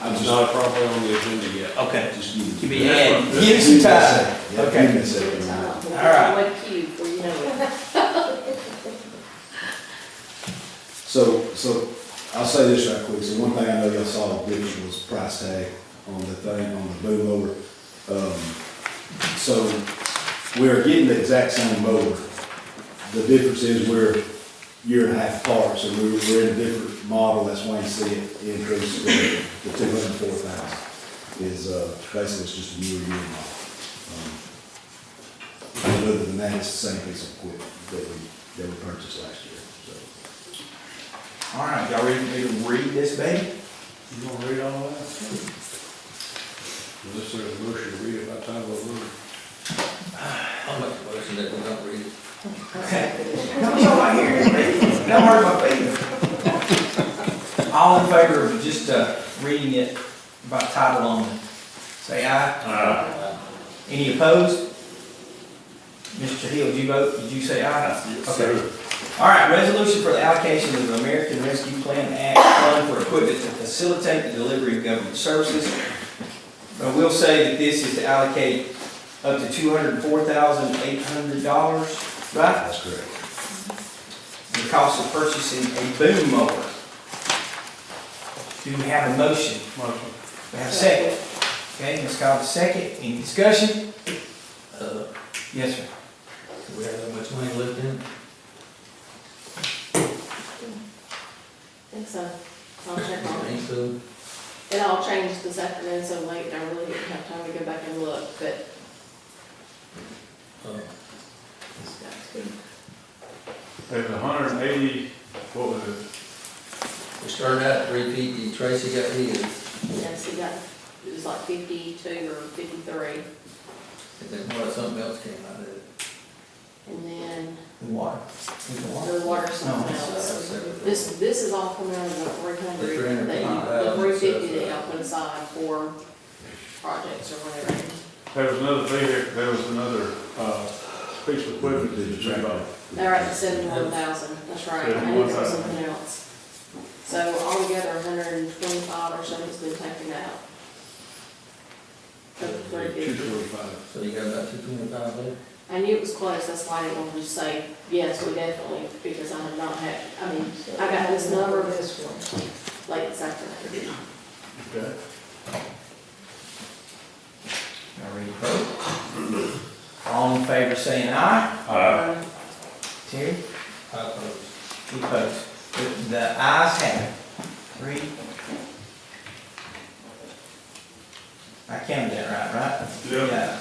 Speaker 6: I'm
Speaker 8: It's
Speaker 6: just,
Speaker 8: not probably on the agenda yet.
Speaker 1: Okay.
Speaker 6: just
Speaker 1: Give me some time. Okay.
Speaker 6: Give me a second.
Speaker 1: All right.
Speaker 10: Wait queue before you know it.
Speaker 6: So I'll say this right quick. So one thing I know y'all saw, which was price tag on the thing, on the boom mower. So we're getting the exact same mower. The difference is we're year and a half apart, so we're in a different model. That's why you see it increase to the 204,000. Is basically it's just a newer year model. But other than that, it's the same piece of equipment that we purchased last year. So.
Speaker 1: All right, y'all ready for me to read this, baby?
Speaker 8: You gonna read all that? Unless there's a motion to read it by title only.
Speaker 9: I'll make a motion that we don't read it.
Speaker 1: Don't y'all right here, don't hurt my feelings. All in favor of just reading it by title only. Say aye.
Speaker 3: Uh,
Speaker 1: Any opposed? Mr. Hill, did you vote? Did you say aye?
Speaker 11: Yes,
Speaker 1: Okay.
Speaker 11: sir.
Speaker 1: All right, resolution for the allocation of the American Rescue Plan Act fund for equipment to facilitate the delivery of government services. I will say that this is to allocate up to $204,800, right?
Speaker 6: That's correct.
Speaker 1: The cost of purchasing a boom mower. Do we have a motion?
Speaker 3: motion.
Speaker 1: We have a second. Okay, Ms. Cobb's second. Any discussion? Yes, sir.
Speaker 9: Do we have that much money left in it?
Speaker 10: I think so. I'll check on it.
Speaker 9: Think so?
Speaker 10: It all changed this afternoon so late, I really didn't have time to go back and look, but
Speaker 9: Uh,
Speaker 3: There's 180, what was it?
Speaker 9: We started out at 350, Tracy got his,
Speaker 10: yes, it was like 52 or 53.
Speaker 9: and then what, something else came out of it.
Speaker 10: And then
Speaker 1: The water. Is the water?
Speaker 10: the water something
Speaker 1: No,
Speaker 10: else.
Speaker 9: separate.
Speaker 10: This is all coming out of the 300,
Speaker 9: The 300,
Speaker 10: that you, the 350 that y'all put aside for projects or whatever.
Speaker 3: There was another vehicle, there was another, piece of equipment that you talked about.
Speaker 10: They're at 71,000, that's right, I knew there was something else. So altogether, 125 or so has been taken out. Of the 350.
Speaker 8: 225.
Speaker 9: So you got about 225 left?
Speaker 10: I knew it was close, that's why I didn't want to just say, yes, we definitely, because I have not had, I mean, I got this number
Speaker 2: This one.
Speaker 10: late this afternoon.
Speaker 3: Okay.
Speaker 1: Y'all ready to vote? All in favor saying aye. Terry?
Speaker 9: I oppose.
Speaker 1: Any opposed? The ayes have it. 3. I counted that right?
Speaker 3: Yeah.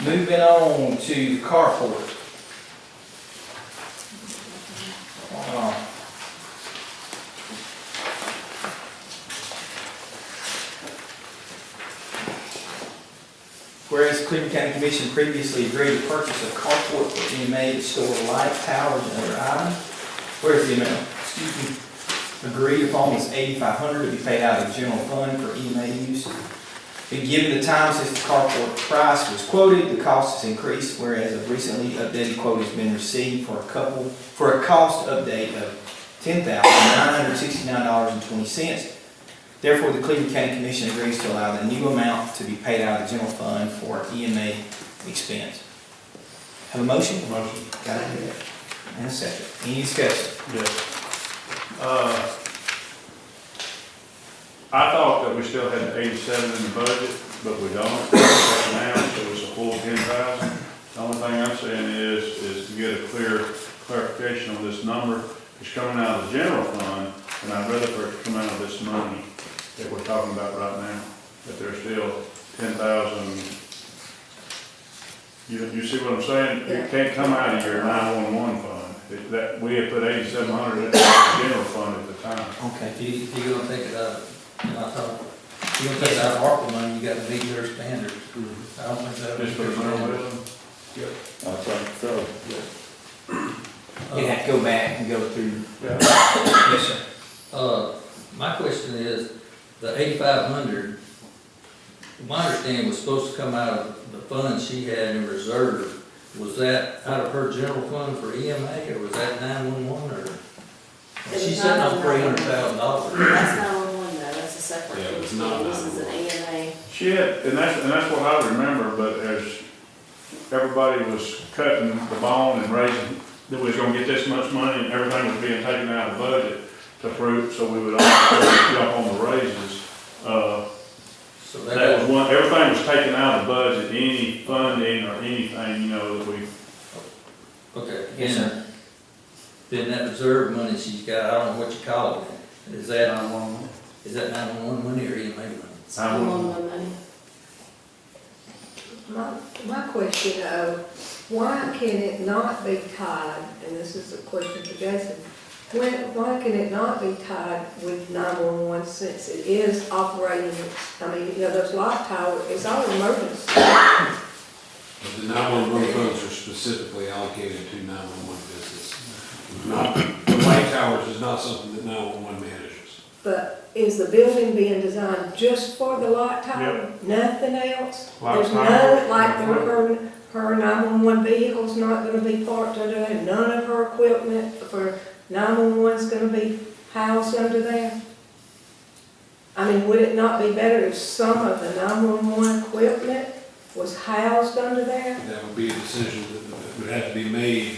Speaker 1: Moving on to carport. Whereas the Cleburne County Commission previously agreed to purchase a carport for EMA to store lights, towers, and other items. Whereas the amount, agreed upon was $8,500 to be paid out of the general fund for EMA use. But given the time since the carport price was quoted, the cost has increased, whereas a recently updated quote has been received for a cost update of $10,969.20. Therefore, the Cleburne County Commission agrees to allow the new amount to be paid out of the general fund for EMA expense. Have a motion?
Speaker 3: Motion.
Speaker 1: Got it. And a second. Any discussion?
Speaker 3: Yes. I thought that we still had 87 in the budget, but we don't. Now, so it's a full 10,000. The only thing I'm saying is to get a clarification on this number. It's coming out of the general fund, and I'd rather for it to come out of this money that we're talking about right now, that there's still 10,000. You see what I'm saying? It can't come out of your 911 fund. That, we had put 8,700 in the general fund at the time.
Speaker 1: Okay.
Speaker 9: If you're gonna take it out, if you're gonna take it out of ARPA money, you gotta meet their standards. I don't think that.
Speaker 3: Just for the building.
Speaker 11: I think so.
Speaker 1: You have to go back and go through.
Speaker 3: Yeah.
Speaker 1: Yes, sir.
Speaker 9: My question is, the 8,500, my understanding was supposed to come out of the funds she had in reserve. Was that out of her general fund for EMA, or was that 911, or? She said on $300,000.
Speaker 10: That's 911 though, that's a separate.
Speaker 8: Yeah, it was
Speaker 10: entity.
Speaker 8: not
Speaker 10: This is an EMA.
Speaker 3: She had, and that's what I remember, but as everybody was cutting the bone and raising, that we was gonna get this much money, and everything was being taken out of the budget to prove, so we would all jump on the raises.
Speaker 9: So
Speaker 3: That was one, everything was taken out of the budget, any funding or anything, that we.
Speaker 9: okay.
Speaker 1: Yes, sir.
Speaker 9: Then that reserve money she's got, I don't know what you call it, is that 911 money or EMA money?
Speaker 10: 911 money.
Speaker 2: My question, why can it not be tied, and this is a question for Jason, why can it not be tied with 911 since it is operating, those light towers, it's all emergency.
Speaker 8: But the 911 funds are specifically allocated to 911 business. Not, the light towers is not something that 911 manages.
Speaker 2: But is the building being designed just for the light tower? Nothing else?
Speaker 3: Light
Speaker 2: There's
Speaker 3: tower,
Speaker 2: none, like
Speaker 3: equipment.
Speaker 2: her 911 vehicle's not gonna be parked under there? None of her equipment for 911's gonna be housed under there? I mean, would it not be better if some of the 911 equipment was housed under there?
Speaker 8: That would be a decision that would have to be made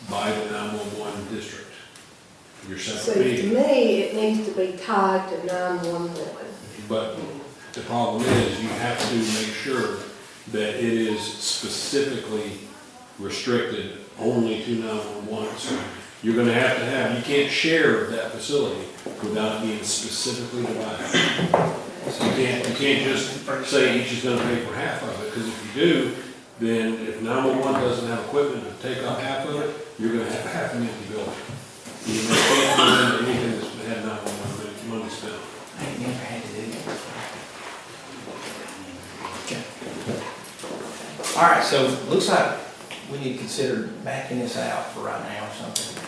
Speaker 8: by the 911 district. Your separate
Speaker 2: See, to
Speaker 8: meeting.
Speaker 2: me, it needs to be tied to 911.
Speaker 8: But the problem is, you have to make sure that it is specifically restricted only to 911. So you're gonna have, you can't share that facility without it being specifically divided. So you can't just say each is gonna pay for half of it, because if you do, then if 911 doesn't have equipment to take up half of it, you're gonna have half an empty building. You can't do anything that's had 911 money spent.
Speaker 1: I ain't never had to do that. Okay. All right, so looks like we need to consider backing this out for right now or something.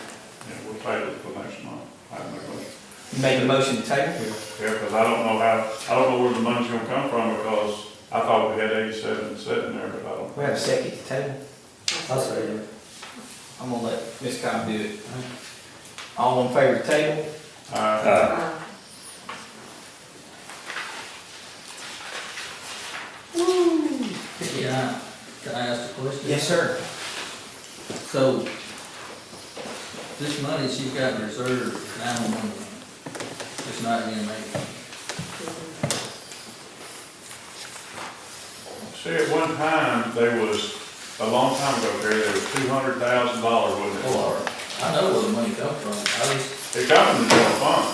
Speaker 3: Yeah, we'll table it for next month. I have no question.
Speaker 1: You make a motion to table?
Speaker 3: Yeah, because I don't know where the money's gonna come from, because I thought we had 87 sitting there, but I don't.
Speaker 1: We have a second to table.
Speaker 9: I'll say it.
Speaker 1: I'm gonna let Ms. Cobb do it. All in favor of table?
Speaker 9: Yeah, can I ask a question?
Speaker 1: Yes, sir.
Speaker 9: So, this money she's got in reserve, 911, it's not being made.
Speaker 3: See, at one time, a long time ago, Terry, there was $200,000, wasn't it?
Speaker 9: Well, I know where the money comes from,
Speaker 3: It come from the general fund.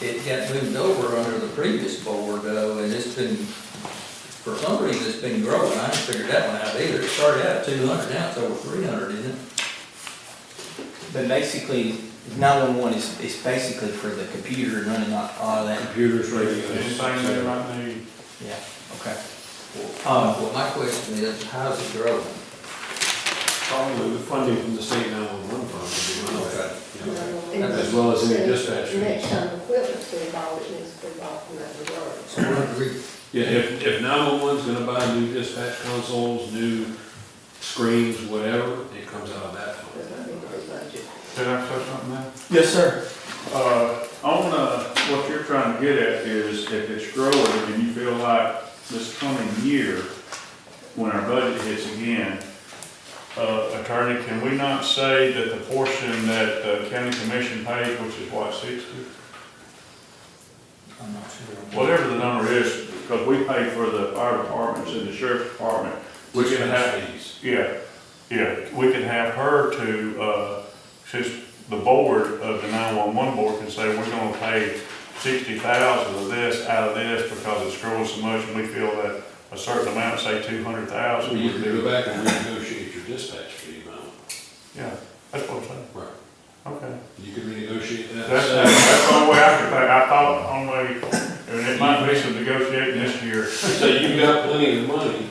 Speaker 9: it got moved over under the previous board, though, and it's been, for some reason, it's been growing. I haven't figured that one out either. It started out at 200, now it's over 300, isn't it?
Speaker 1: But basically, 911 is basically for the computer and running all of that.
Speaker 8: Computers, radios.
Speaker 3: Anything they might need.
Speaker 1: Yeah, okay.
Speaker 9: Well, my question is, how's it growing?
Speaker 8: Probably with funding from the state 911 fund would be my
Speaker 9: Okay.
Speaker 8: you know, as well as any dispatch
Speaker 2: Next
Speaker 8: fees.
Speaker 2: time equipment's to be bought, it needs to be bought from that reserve.
Speaker 9: So we're gonna
Speaker 8: Yeah, if 911's gonna buy new dispatch consoles, new screens, whatever, it comes out of that fund.
Speaker 2: Does not need to be budgeted.
Speaker 3: Can I say something now?
Speaker 1: Yes, sir.
Speaker 3: On, what you're trying to get at is if it's growing and you feel like this coming year, when our budget hits again, Attorney, can we not say that the portion that the county commission pays, which is what, 60?
Speaker 9: I'm not sure.
Speaker 3: Whatever the number is, because we pay for the fire departments and the sheriff's department, we can have,
Speaker 8: fees.
Speaker 3: yeah, we can have her to, since the board of the 911 board can say, we're gonna pay 60,000 of this out of this because it's growing so much, and we feel that a certain amount, say 200,000.
Speaker 8: So you can go back and renegotiate your dispatch fee amount.
Speaker 3: Yeah, that's what I'm saying.
Speaker 8: Right.
Speaker 3: Okay.
Speaker 8: You can renegotiate that.
Speaker 3: That's the only way I could think. I thought only, and it might be some negotiating this year.
Speaker 8: So you've got plenty of money,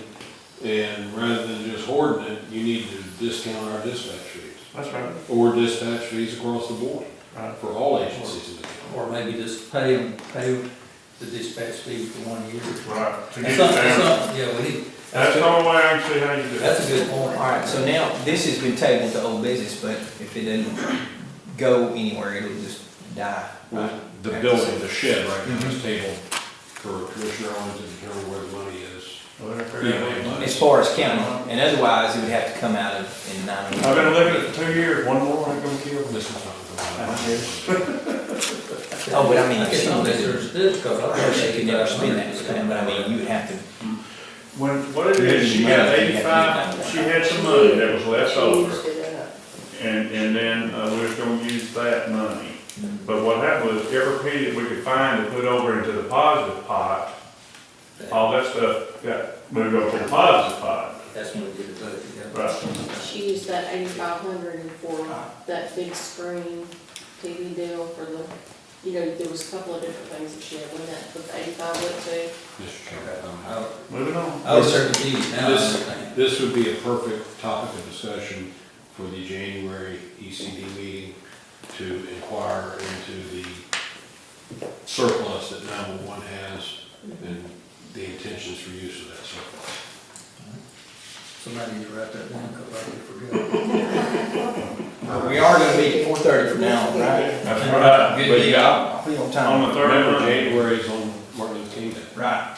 Speaker 8: and rather than just hoarding it, you need to discount our dispatch fees.
Speaker 3: That's right.
Speaker 8: Or dispatch fees across the board,
Speaker 3: Right.
Speaker 8: for all agencies in the county.
Speaker 9: Or maybe just pay the dispatch fee for 1 year.
Speaker 3: Right. To
Speaker 9: That's
Speaker 3: get it
Speaker 9: something,
Speaker 3: down.
Speaker 9: yeah, we need,
Speaker 3: That's the only way I can see how you do it.
Speaker 9: that's a good point.
Speaker 1: All right, so now, this has been tabled to old business, but if it doesn't go anywhere, it'll just die.
Speaker 8: Well, the building, the shed right now is tabled for Commissioner Owens to determine where the money is.
Speaker 3: Well, they're figuring it out.
Speaker 1: As far as county, and otherwise, it would have to come out of in 911.
Speaker 3: I've been looking at it for 2 years, one more ain't gonna kill me.
Speaker 8: This is not going to.
Speaker 1: Oh, but I mean,
Speaker 9: I guess I'm misunderstood, because I
Speaker 1: Of
Speaker 9: thought
Speaker 1: course,
Speaker 9: they
Speaker 1: you could never spend that spend, but I mean, you would have to,
Speaker 3: What it is, she got 85, she had some money that was left over.
Speaker 2: Used it up.
Speaker 3: And then, we was gonna use that money. But what happened was every penny that we could find to put over into the positive pot, all that stuff got moved over to the positive pot.
Speaker 9: That's when we did the budget, yeah.
Speaker 3: Right.
Speaker 10: She used that 8,500 for that big screen TV deal for the, there was a couple of different things that she had with that, but the 85 went to.
Speaker 8: Mr. Chairman.
Speaker 3: Moving on.
Speaker 9: I was certain confused now, I
Speaker 8: This,
Speaker 9: understand.
Speaker 8: this would be a perfect topic of discussion for the January ECD meeting to inquire into the surplus that 911 has and the intentions for use of that surplus.
Speaker 9: Somebody need to write that down, because I forgot.
Speaker 1: We are gonna meet at 4:30 from now on, right?
Speaker 3: That's right.
Speaker 1: Good
Speaker 3: But
Speaker 1: deal.
Speaker 3: yeah,
Speaker 1: I'll be on
Speaker 3: on
Speaker 1: time.
Speaker 3: the third
Speaker 8: Remember,
Speaker 3: one,
Speaker 8: January is on Martin Luther King Day.
Speaker 1: Right.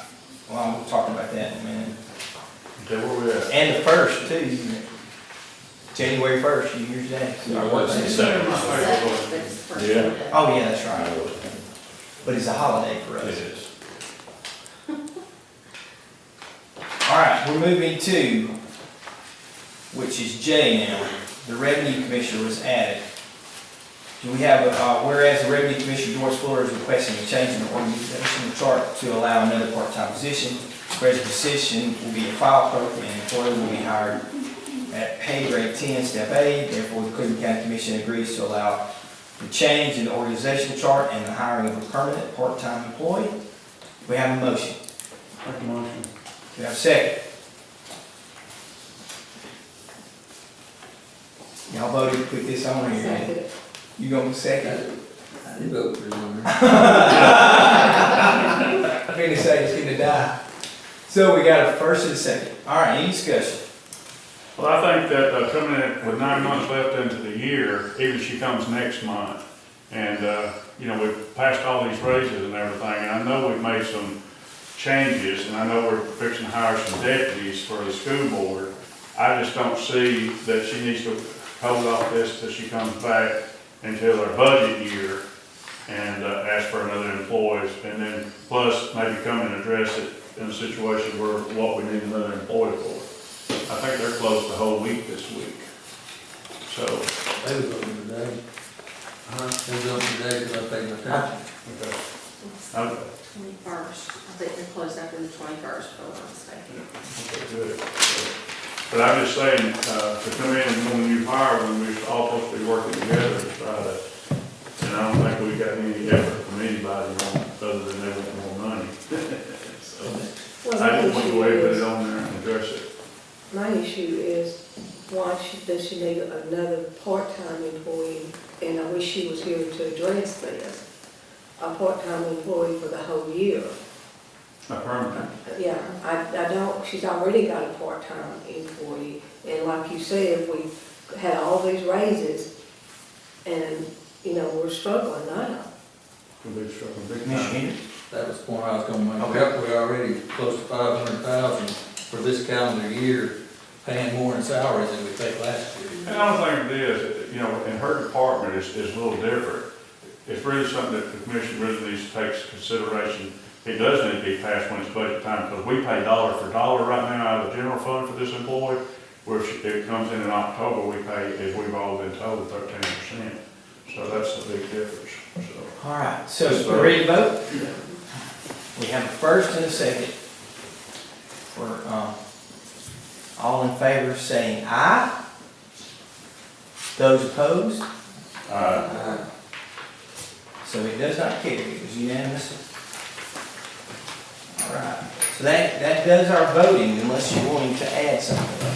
Speaker 1: Well, I'm talking about that in a minute.
Speaker 3: okay, where we at?
Speaker 1: And the first too, January 1st, New Year's Day. So our
Speaker 8: What's the
Speaker 1: birthday.
Speaker 8: second?
Speaker 10: But it's the first
Speaker 8: Yeah.
Speaker 10: Monday.
Speaker 1: Oh, yeah, that's right. But it's a holiday for
Speaker 8: It
Speaker 1: us.
Speaker 8: is.
Speaker 1: All right, we're moving to, which is J now. The Revenue Commissioner was added. Do we have, whereas the Revenue Commissioner Doris Fuller is requesting a change in the organizational chart to allow another part-time position. Whereas the position will be a file clerk and the employee will be hired at pay grade 10, step A. Therefore, the Cleburne County Commission agrees to allow the change in the organizational chart and the hiring of a permanent part-time employee. We have a motion.
Speaker 3: Make a motion.
Speaker 1: Do we have a second? Y'all voted to put this on here, man.
Speaker 2: Second.
Speaker 1: You gonna second?
Speaker 9: I did vote for him.
Speaker 1: I'm gonna say it's gonna die. So we got a first and a second. All right, any discussion?
Speaker 3: Well, I think that coming in with 9 months left into the year, even if she comes next month, and, you know, we've passed all these raises and everything, and I know we've made some changes, and I know we're fixing to hire some deputies for the school board. I just don't see that she needs to hold off this till she comes back until our budget year and ask for another employee, and then plus maybe come and address it in a situation where what we need another employee for. I think they're closed the whole week this week. So,
Speaker 9: They was open today. They was open today because I paid my attention.
Speaker 3: okay. Okay.
Speaker 10: 21st, I think they're closed after the 21st, if I'm not mistaken.
Speaker 3: Okay, good. But I'm just saying, to come in and when you hire, when we're all supposed to be working together to try to, and I don't think we got any effort from anybody on, other than they want more money. So,
Speaker 2: Well,
Speaker 3: I
Speaker 2: my
Speaker 3: just want to go
Speaker 2: issue
Speaker 3: ahead and put it
Speaker 2: is,
Speaker 3: on there and address it.
Speaker 2: my issue is, does she need another part-time employee? And I wish she was here to address this. A part-time employee for the whole year.
Speaker 3: A permanent.
Speaker 2: Yeah, I don't, she's already got a part-time employee, and like you said, we had all these raises, and, you know, we're struggling now.
Speaker 3: Could be struggling big
Speaker 1: Commissioner
Speaker 3: time.
Speaker 1: Henry?
Speaker 9: That was the point I was gonna make.
Speaker 1: Okay.
Speaker 9: Yep, we're already close to 500,000 for this calendar year, paying more in salaries than we paid last year.
Speaker 3: And I don't think it is, you know, in her department is a little different. It's really something that the commission really needs to take into consideration. It does need to be passed when it's budget time, because we pay dollar for dollar right now out of the general fund for this employee, where if it comes in October, we pay, as we've all been told, 13%. So that's the big difference, so.
Speaker 1: All right, so we're ready to vote? We have a first and a second. For, all in favor saying aye. Those opposed?
Speaker 11: Aye.
Speaker 1: So it does not carry, it was unanimous. All right, so that does our voting, unless you're wanting to add something.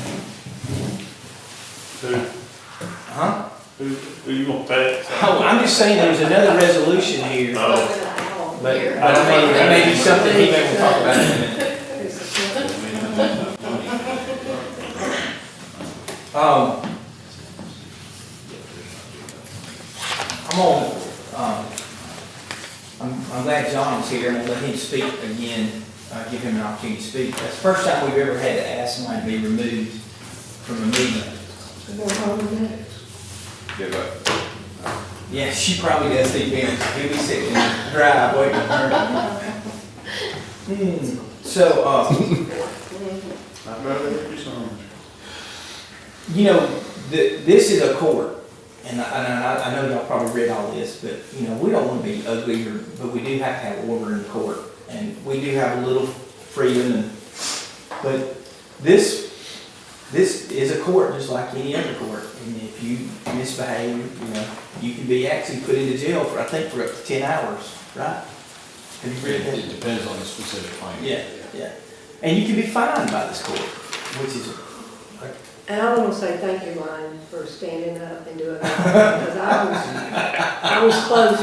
Speaker 1: Huh?
Speaker 3: Who you gonna pay?
Speaker 1: Oh, I'm just saying there's another resolution here,
Speaker 3: Oh.
Speaker 10: Look at that whole
Speaker 1: but
Speaker 10: year.
Speaker 1: that may be something he may want to talk about in a minute. I'm glad John is here, and I'll let him speak again, give him an opportunity to speak. That's the first time we've ever had to ask somebody to be removed from a meeting. Yeah, she probably does think him. He'll be sitting in the drive waiting for her. So,
Speaker 3: I'd rather hear you some.
Speaker 1: you know, this is a court, and I know y'all probably read all this, but, you know, we don't want to be ugly, but we do have to have order in court, and we do have a little freedom, but this is a court just like any other court, and if you misbehave, you know, you can be actually put into jail for, I think, for up to 10 hours, right? Have you read that?
Speaker 8: It depends on the specific claim.
Speaker 1: Yeah. And you can be fined by this court, which is,
Speaker 2: And I want to say thank you, Ryan, for standing up and doing that, because I was close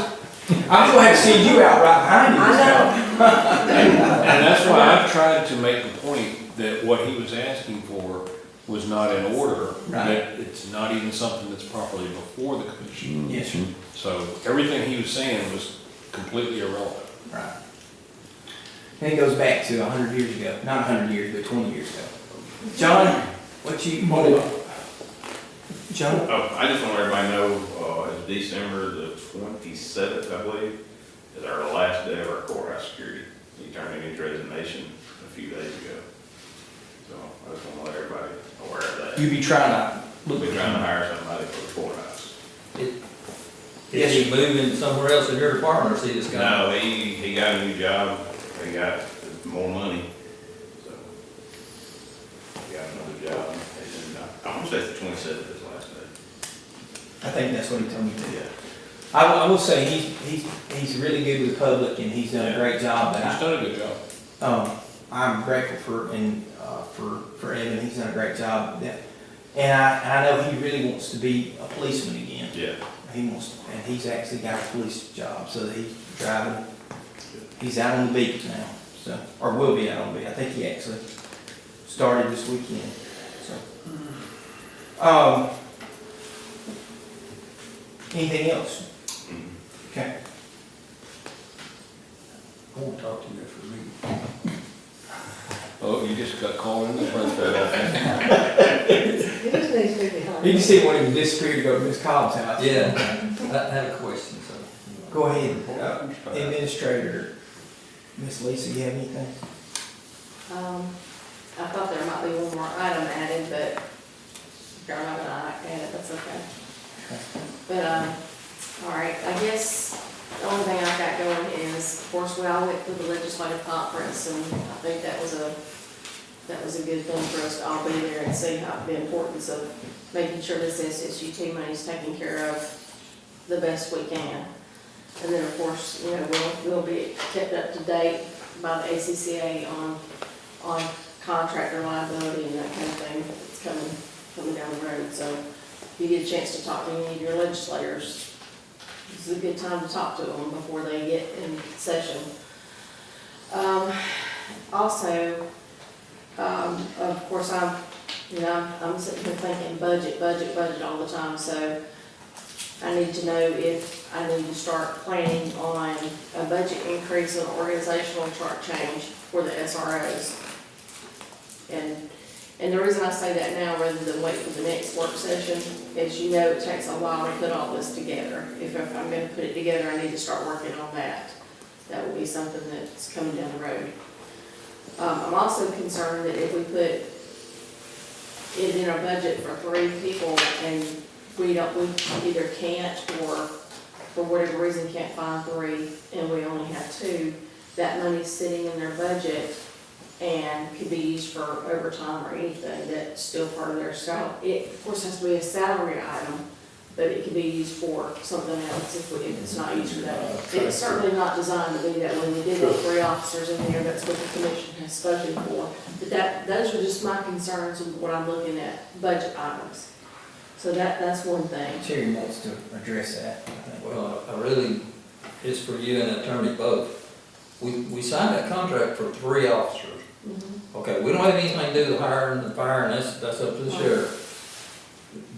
Speaker 1: I'm gonna have to send you out right behind you.
Speaker 2: I know.
Speaker 8: And that's why I've tried to make the point that what he was asking for was not in order,
Speaker 1: Right.
Speaker 8: that it's not even something that's properly before the commission.
Speaker 1: Yes, sir.
Speaker 8: So everything he was saying was completely irrelevant.
Speaker 1: Right. And it goes back to 100 years ago, not 100 years, but 20 years ago. John, what you, John?
Speaker 12: Oh, I just want everybody to know, it's December the 27th, I believe, is our last day of our courthouse security. He turned in his resignation a few days ago. So I just want to let everybody aware of that.
Speaker 1: You be trying to
Speaker 12: We'll
Speaker 1: look
Speaker 12: be trying to hire somebody for the courthouse.
Speaker 9: Is he moving somewhere else in your department, or is he just gonna?
Speaker 12: No, he got a new job, he got more money, so. He got another job, I want to say it's the 27th, his last day.
Speaker 1: I think that's what he told me to. I will say, he's really good with the public, and he's done a great job, but
Speaker 8: He's done a good job.
Speaker 1: I'm grateful for Evan, he's done a great job. And I know he really wants to be a policeman again.
Speaker 12: Yeah.
Speaker 1: He wants, and he's actually got a police job, so that he's driving, he's out on the beach now, so, or will be out on the beach. I think he actually started this weekend, so. Anything else? Okay.
Speaker 9: I won't talk to you after the meeting.
Speaker 8: Oh, you just got called in the front door.
Speaker 2: He just needs to be behind.
Speaker 1: You can see when he disappeared to go to Miss Cobb's house.
Speaker 9: Yeah, I have a question, so.
Speaker 1: Go ahead, Administrator, Miss Lisa, you have anything?
Speaker 10: I thought there might be one more item added, but if you're not gonna add it, that's okay. But, all right, I guess the only thing I've got going is, of course, we all went to the legislative conference, and I think that was a good thing for us to all be there and see how the importance of making sure this SSUT money is taken care of the best we can. And then, of course, you know, we'll be kept up to date by the ACCA on contractor liability and that kind of thing that's coming down the road. So if you get a chance to talk to any of your legislators, this is a good time to talk to them before they get in session. Also, of course, I'm sitting here thinking budget all the time, so I need to know if I need to start planning on a budget increase and organizational chart change for the SROs. And the reason I say that now rather than wait for the next work session is, you know, it takes a while to put all this together. If I'm gonna put it together, I need to start working on that. That will be something that's coming down the road. I'm also concerned that if we put it in our budget for 3 people and we either can't, or for whatever reason can't find 3 and we only have 2, that money's sitting in their budget and could be used for overtime or anything that's still part of their salary. It, of course, has to be a salary item, but it could be used for something else if it's not used for that. It's certainly not designed to be that way. We did have 3 officers in there, that's what the commission has spoken for. But those are just my concerns of what I'm looking at, budget items. So that's one thing.
Speaker 1: Terry wants to address that, I think.
Speaker 9: Well, I really, it's for you and the attorney both. We signed that contract for 3 officers. Okay, we don't have anything to do with hiring and firing, that's up to the sheriff.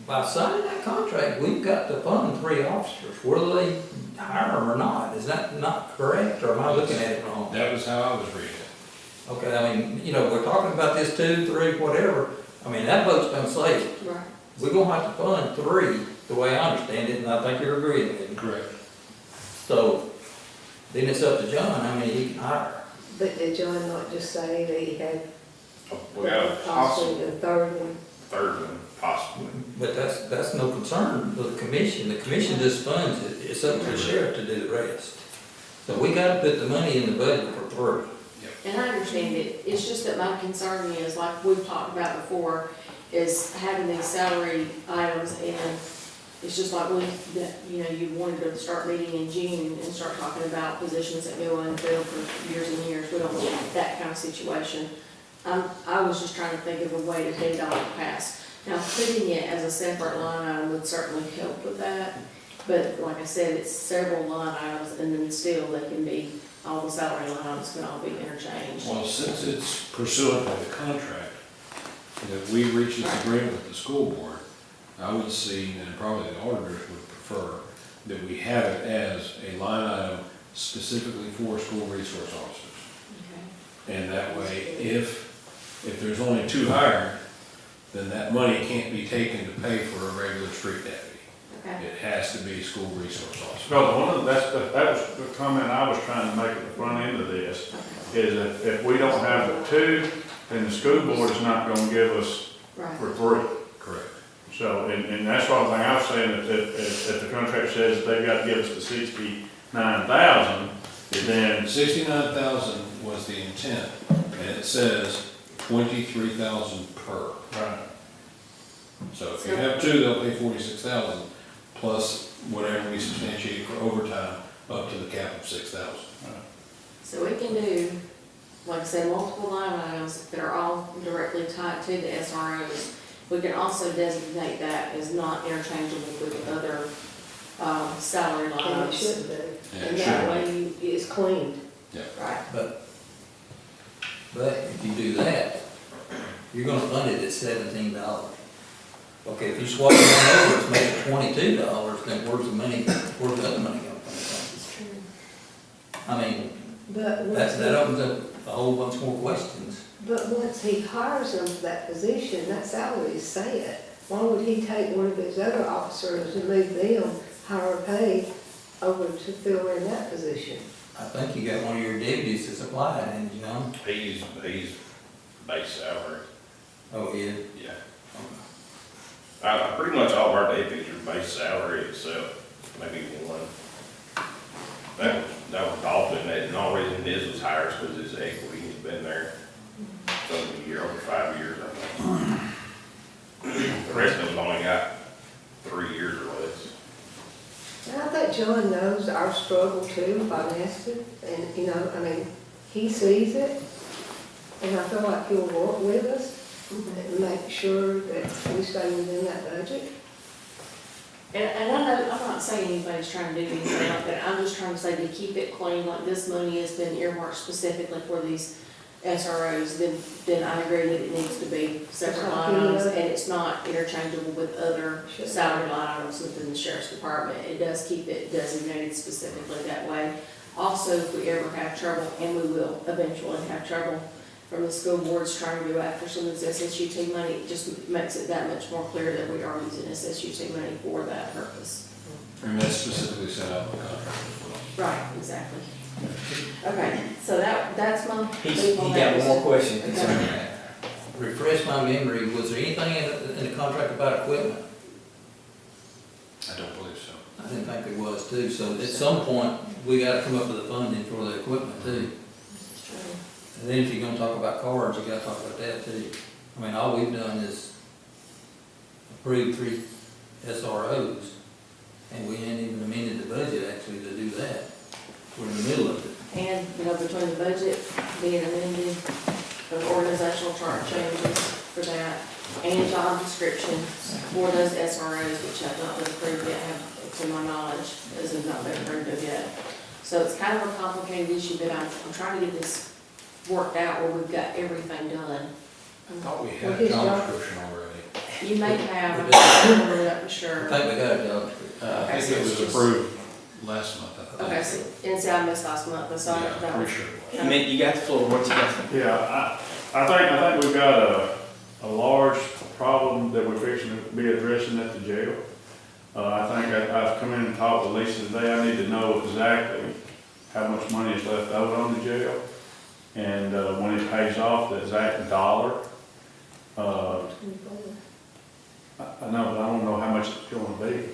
Speaker 9: By signing that contract, we've got to fund 3 officers, whether they hire them or not. Is that not correct, or am I looking at it wrong?
Speaker 8: That was how I was reading it.
Speaker 9: Okay, I mean, you know, we're talking about this 2, 3, whatever. I mean, that vote's been safe.
Speaker 10: Right.
Speaker 9: We're gonna have to fund 3, the way I understand it, and I think you're agreeing with me.
Speaker 8: Correct.
Speaker 9: So, then it's up to John how many he can hire.
Speaker 2: But did John not just say that he had
Speaker 12: We got a
Speaker 2: possibly a third one?
Speaker 12: third one, possibly.
Speaker 9: But that's no concern with the commission. The commission just funds it. It's up to the sheriff to do the rest. So we gotta put the money in the budget for 3.
Speaker 10: And I understand it, it's just that my concern is, like we've talked about before, is having these salary items, and it's just like you wanted to start meeting in June and start talking about positions that go unfilled for years and years. We don't want that kind of situation. I was just trying to think of a way to get it on the pass. Now, putting it as a separate line item would certainly help with that. But like I said, it's several line items, and then still they can be, all the salary line items can all be interchanged.
Speaker 8: Well, since it's pursuant to the contract, that we reach this agreement with the school board, I would see, and probably the auditors would prefer, that we have it as a line item specifically for school resource officers.
Speaker 10: Okay.
Speaker 8: And that way, if there's only 2 hired, then that money can't be taken to pay for a regular street deputy.
Speaker 10: Okay.
Speaker 8: It has to be school resource officer.
Speaker 3: Because one of the, that was the comment I was trying to make at the front end of this, is if we don't have the 2, then the school board is not gonna give us
Speaker 10: Right.
Speaker 3: for free.
Speaker 8: Correct.
Speaker 3: So, and that's one thing I was saying, if the contract says that they've got to give us the 69,000, then
Speaker 8: 69,000 was the intent, and it says 23,000 per.
Speaker 3: right.
Speaker 8: So if you have 2, they'll pay 46,000 plus whatever we substantiate for overtime up to the cap of 6,000.
Speaker 10: So we can do, like I said, multiple line items that are all directly tied to the SROs. We can also designate that as not interchangeable with other, salary line
Speaker 2: And it
Speaker 10: items.
Speaker 2: should be.
Speaker 8: Yeah,
Speaker 2: And
Speaker 8: it
Speaker 2: that
Speaker 8: should
Speaker 2: way it's cleaned.
Speaker 10: Right.
Speaker 9: But if you do that, you're gonna fund it at $17. Okay, if you swap it on over, it's made it $22, then where's the other money gonna come from? I mean,
Speaker 2: But
Speaker 9: that opens up a whole bunch more questions.
Speaker 2: But once he hires them for that position, that salary is set. Why would he take one of his other officers and move them higher pay over to fill in that position?
Speaker 9: I think you got one of your deputies that's applied, and you know,
Speaker 12: He's base salary,
Speaker 9: oh, yeah.
Speaker 12: yeah. Pretty much all of our deputies are base salary except maybe one. That was Dalton, and the only reason his was higher is because his equity, he's been there over 5 years, I think. The rest of them only got 3 years or less.
Speaker 2: And I think John knows our struggle too, financially, and, you know, I mean, he sees it, and I feel like he'll work with us and make sure that we stay within that budget.
Speaker 10: And I know, I'm not saying anybody's trying to do anything like that, I'm just trying to say to keep it clean, like this money has been earmarked specifically for these SROs, then I agree that it needs to be separate line items, and it's not interchangeable with other salary line items within the sheriff's department. It does keep it designated specifically that way. Also, if we ever have trouble, and we will eventually have trouble from the school boards trying to go after some of this SSUT money, it just makes it that much more clear that we are using SSUT money for that purpose.
Speaker 8: And that's specifically set out in the contract as well.
Speaker 10: Right, exactly. Okay, so that's my.
Speaker 9: He got one more question concerning that. Refresh my memory, was there anything in the contract about equipment?
Speaker 8: I don't believe so.
Speaker 9: I didn't think there was too, so at some point, we gotta come up with the funding for the equipment too. And then if you're gonna talk about cards, you gotta talk about that too. I mean, all we've done is approve 3 SROs, and we ain't even amended the budget actually to do that. We're in the middle of it.
Speaker 10: And, you know, between the budget being amended, the organizational chart changes for that, and job descriptions for those SROs, which have not been approved yet, to my knowledge, those have not been approved yet. So it's kind of a complicated issue, but I'm trying to get this worked out where we've got everything done.
Speaker 8: I thought we had a job description already.
Speaker 10: You may have, I'm not really for sure.
Speaker 9: I think we got a job description.
Speaker 8: I think it was approved last month, I think.
Speaker 10: Okay, so, and see, I missed last month, so I don't
Speaker 8: Yeah,
Speaker 10: know.
Speaker 8: pretty sure it was.
Speaker 1: I mean, you got the floor, what you got to think?
Speaker 3: Yeah, I think we've got a large problem that we're fixing to be addressing at the jail. I think I've come in and talked to Lisa today, I need to know exactly how much money is left over on the jail. And, when it pays off, the exact dollar. I know, but I don't know how much it's gonna be.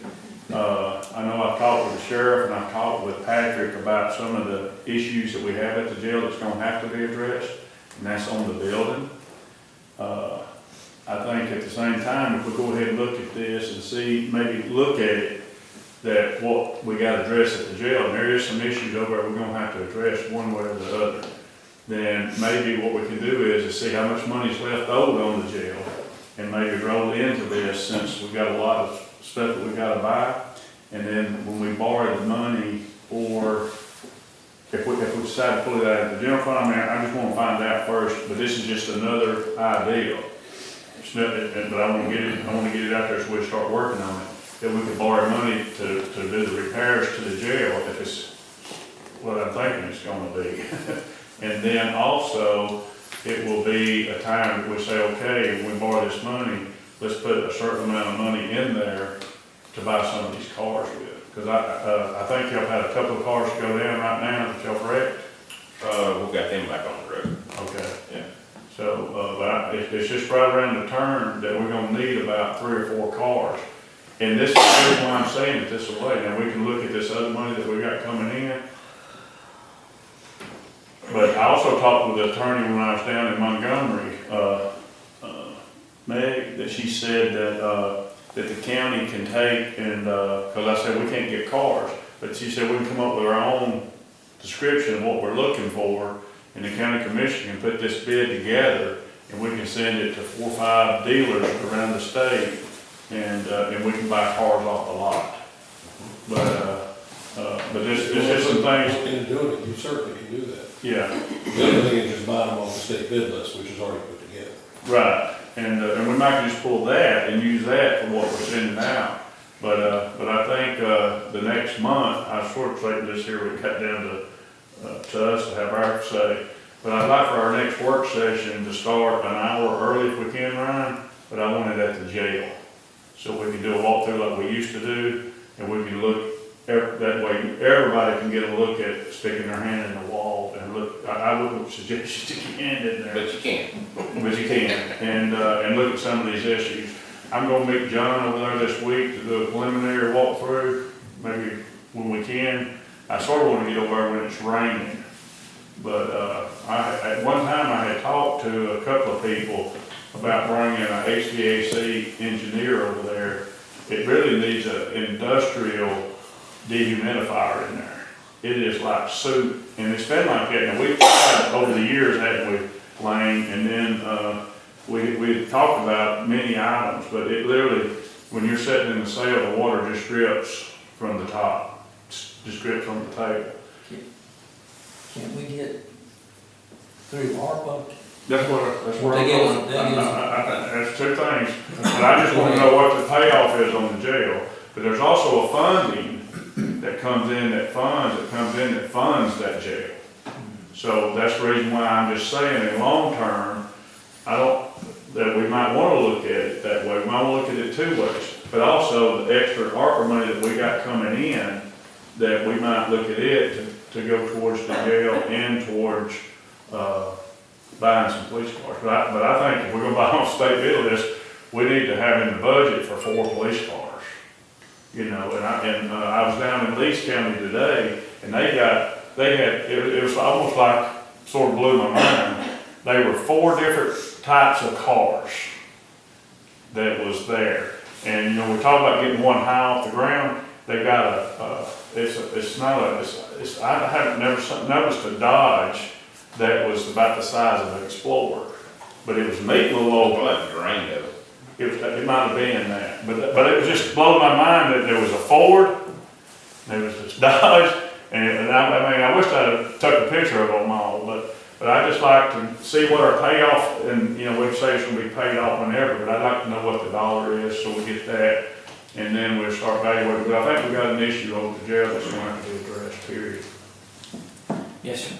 Speaker 3: I know I've talked with the sheriff and I've talked with Patrick about some of the issues that we have at the jail that's gonna have to be addressed, and that's on the building. I think at the same time, if we go ahead and look at this and see, maybe look at it, that what we gotta address at the jail, and there is some issues over there we're gonna have to address one way or the other, then maybe what we can do is see how much money's left over on the jail, and maybe roll into this, since we've got a lot of stuff that we gotta buy, And then when we borrow the money, or if we decide to pull it out of the general fund, I mean, I just wanna find out first, but this is just another idea. It's not, but I wanna get it out there so we start working on it. That we can borrow money to do the repairs to the jail, if it's what I'm thinking it's gonna be. And then also, it will be a time that we say, okay, when we borrow this money, let's put a certain amount of money in there to buy some of these cars with. Because I think y'all had a couple of cars go down right now that y'all wrecked.
Speaker 12: We got them back on the road.
Speaker 3: Okay.
Speaker 12: Yeah.
Speaker 3: So, but it's just right around the turn that we're gonna need about 3 or 4 cars. And this is the reason why I'm saying it this way. Now, we can look at this other money that we got coming in. But I also talked with the attorney when I was down in Montgomery, Meg, that she said that the county can take and, cause I said we can't get cars, but she said we can come up with our own description of what we're looking for, and the county commission can put this bid together, and we can send it to 4 or 5 dealers around the state, and we can buy cars off the lot. But there's just some things.
Speaker 8: Looking into doing it, you certainly can do that.
Speaker 3: Yeah.
Speaker 8: The other thing is just buying them off the state bid list, which is already put together.
Speaker 3: Right, and we might just pull that and use that for what we're sending out. But I think, the next month, I sort of think this here would cut down to us to have our say. But I'd like for our next work session to start an hour early if we can, Ryan, but I want it at the jail. So we can do a walkthrough like we used to do, and we can look, that way everybody can get a look at sticking their hand in the wall and look. I wouldn't suggest you stick your hand in there.
Speaker 12: But you can.
Speaker 3: But you can, and look at some of these issues. I'm gonna meet John over there this week to do a preliminary walkthrough, maybe when we can. I sort of wanna get over there when it's raining. But, at one time I had talked to a couple of people about bringing a HVAC engineer over there. It really needs an industrial dehumidifier in there. It is like soup, and it's been like that. And we've tried over the years, haven't we, Lane? And then, we talked about many items, but it literally, when you're sitting in the cell, the water just drips from the top, just drips on the table.
Speaker 9: Can't we get through ARPA?
Speaker 3: That's what
Speaker 9: They
Speaker 3: I'm
Speaker 9: give us-
Speaker 3: going.
Speaker 9: they give us-
Speaker 3: That's 2 things, but I just wanna know what the payoff is on the jail. But there's also a funding that comes in that funds that jail. So that's the reason why I'm just saying, in long term, that we might wanna look at it that way. We might wanna look at it 2 ways. But also the extra ARPA money that we got coming in, that we might look at it to go towards the jail and towards, buying some police cars. But I think if we're gonna buy on state bid list, we need to have in the budget for 4 police cars. You know, I was down in Leeds County today, and it was almost like, sort of blew my mind. They were 4 different types of cars that was there. And, you know, we talk about getting one high off the ground. They got I haven't never noticed a Dodge that was about the size of an Explorer. But it was neat little old,
Speaker 12: Like drained of it.
Speaker 3: it might have been that. But it was just blowing my mind that there was a Ford, there was this Dodge, and I wish I'd took a picture of them all, but I just like to see what our payoff, and, you know, we'd say it's gonna be paid off whenever, but I'd like to know what the dollar is, so we get that, and then we'll start evaluating. But I think we got an issue over the jail that's gonna have to be addressed, period.
Speaker 1: Yes, sir.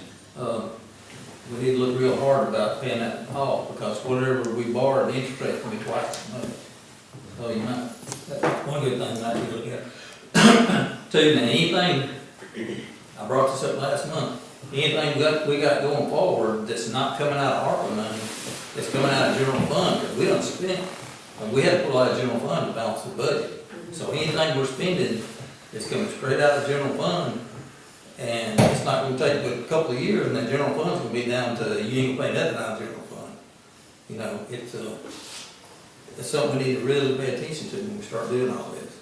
Speaker 9: We need to look real hard about paying that off, because whatever we borrow, the interest rate can be twice as much. So you might, that's one good thing I need to look at. 2, now anything, I brought this up last month, anything we got going forward that's not coming out of ARPA money, that's coming out of general fund, because we don't spend, we had to pull out of general fund to balance the budget. So anything we're spending is coming straight out of general fund. And it's not gonna take but a couple of years, and that general fund's gonna be down to, you ain't gonna pay nothing out of general fund. You know, it's something we need to really pay attention to when we start doing all this.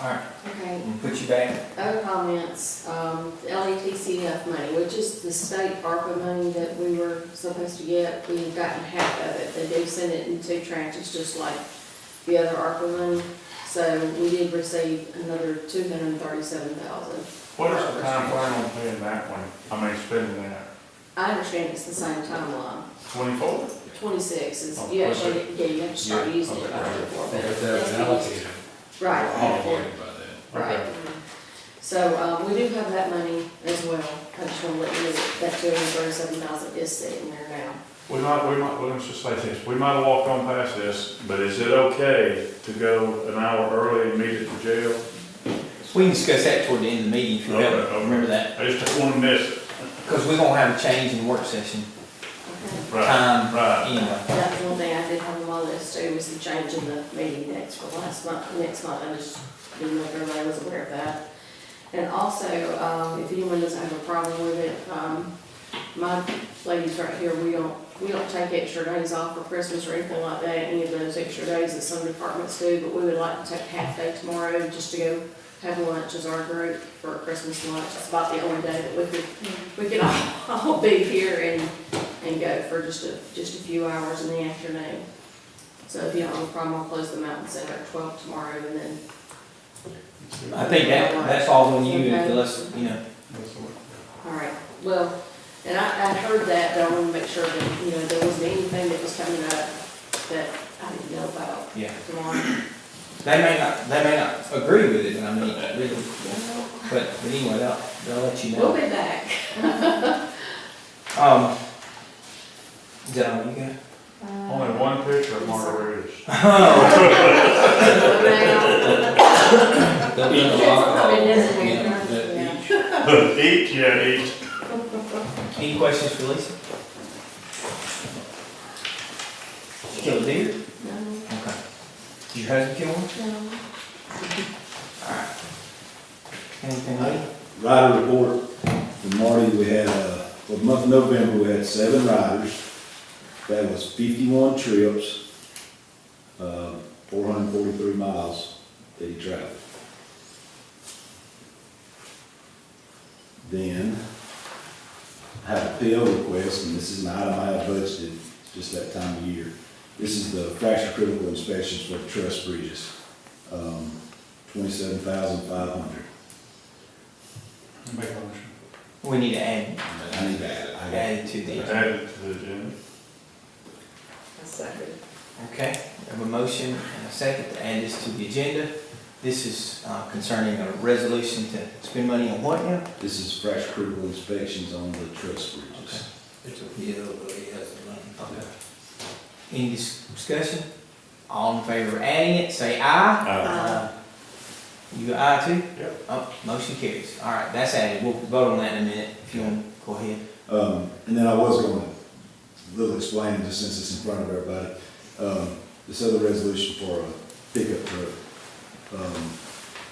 Speaker 1: All right,
Speaker 10: Okay,
Speaker 1: we'll put you back.
Speaker 10: other comments, the LETCF money, which is the state ARPA money that we were supposed to get, we've gotten half of it. They do send it in 2 tranches, just like the other ARPA money. So we did receive another $237,000.
Speaker 3: What is the time frame on paying that one? I mean, spending that?
Speaker 10: I understand it's the same timeline.
Speaker 3: 24?
Speaker 10: 26 is,
Speaker 3: Oh,
Speaker 10: you
Speaker 3: what's
Speaker 10: actually, yeah, you have to start using it by
Speaker 3: okay.
Speaker 10: 24, but
Speaker 8: If they're
Speaker 10: it's-
Speaker 8: allocated,
Speaker 10: Right.
Speaker 8: obligated by that.
Speaker 10: Right. So, we do have that money as well. I just want to let you know that $237,000 is sitting there now.
Speaker 3: Well, let's just say this, we might have walked on past this, but is it okay to go an hour early and meet at the jail?
Speaker 1: We can discuss that toward the end of the meeting, if you
Speaker 3: Okay,
Speaker 1: have,
Speaker 3: okay.
Speaker 1: remember that,
Speaker 3: I just don't want to miss it.
Speaker 1: because we're gonna have a change in the work session
Speaker 10: Okay.
Speaker 3: Right,
Speaker 1: time
Speaker 3: right.
Speaker 1: anyway.
Speaker 10: That was one thing I did have on my list too, was the change in the meeting next for next month. I just didn't know if everybody was aware of that. And also, if anyone doesn't have a problem with it, my ladies right here, we don't take extra days off for Christmas or anything like that, any of those extra days that some departments do, but we would like to take a half day tomorrow just to go have lunch as our group for a Christmas lunch. It's about the only day that we could all be here and go for just a few hours in the afternoon. So if you don't have a problem, I'll close the Mountain Center at 12 tomorrow, and then.
Speaker 1: I think that falls on you, unless, you know.
Speaker 10: All right, well, and I heard that, but I want to make sure that, there wasn't anything that was coming up that I didn't know about
Speaker 1: Yeah.
Speaker 10: tomorrow.
Speaker 1: They may not agree with it, I mean, really, but anyway, they'll let you
Speaker 10: We'll
Speaker 1: know.
Speaker 10: be back.
Speaker 1: Is that all you got?
Speaker 3: Only one picture of margaritas.
Speaker 9: They'll be in the
Speaker 10: It's
Speaker 9: locker.
Speaker 10: probably necessary,
Speaker 9: Yeah,
Speaker 10: yeah.
Speaker 3: Each, yeah, each.
Speaker 1: Any questions for Lisa? Kill a deer?
Speaker 10: No,
Speaker 1: Okay. Did your husband kill one?
Speaker 10: no.
Speaker 1: Alright. Anything else?
Speaker 6: Rider report from Marty, we had, for the month of November, we had 7 riders. That was 51 trips, 443 miles that he traveled. Then, I have a PO request, and this is an item I have budgeted just that time of year. This is the fracture critical inspections for the truss bridges, $27,500.
Speaker 3: Make a motion.
Speaker 1: We need to add,
Speaker 6: I need that. I got
Speaker 1: add it to the,
Speaker 3: Add it to the agenda.
Speaker 1: okay? We have a motion and a second to add this to the agenda. This is concerning a resolution to spend money on what now?
Speaker 6: This is fracture critical inspections on the truss bridges.
Speaker 9: It's a PO, but he has the money.
Speaker 1: Okay. Any discussion? All in favor of adding it, say aye. You aye too?
Speaker 3: Yep.
Speaker 1: Oh, motion carries. All right, that's added. We'll vote on that in a minute if you want to go ahead.
Speaker 6: And then I was going to, little explain, just since it's in front of everybody, this other resolution for a pickup truck.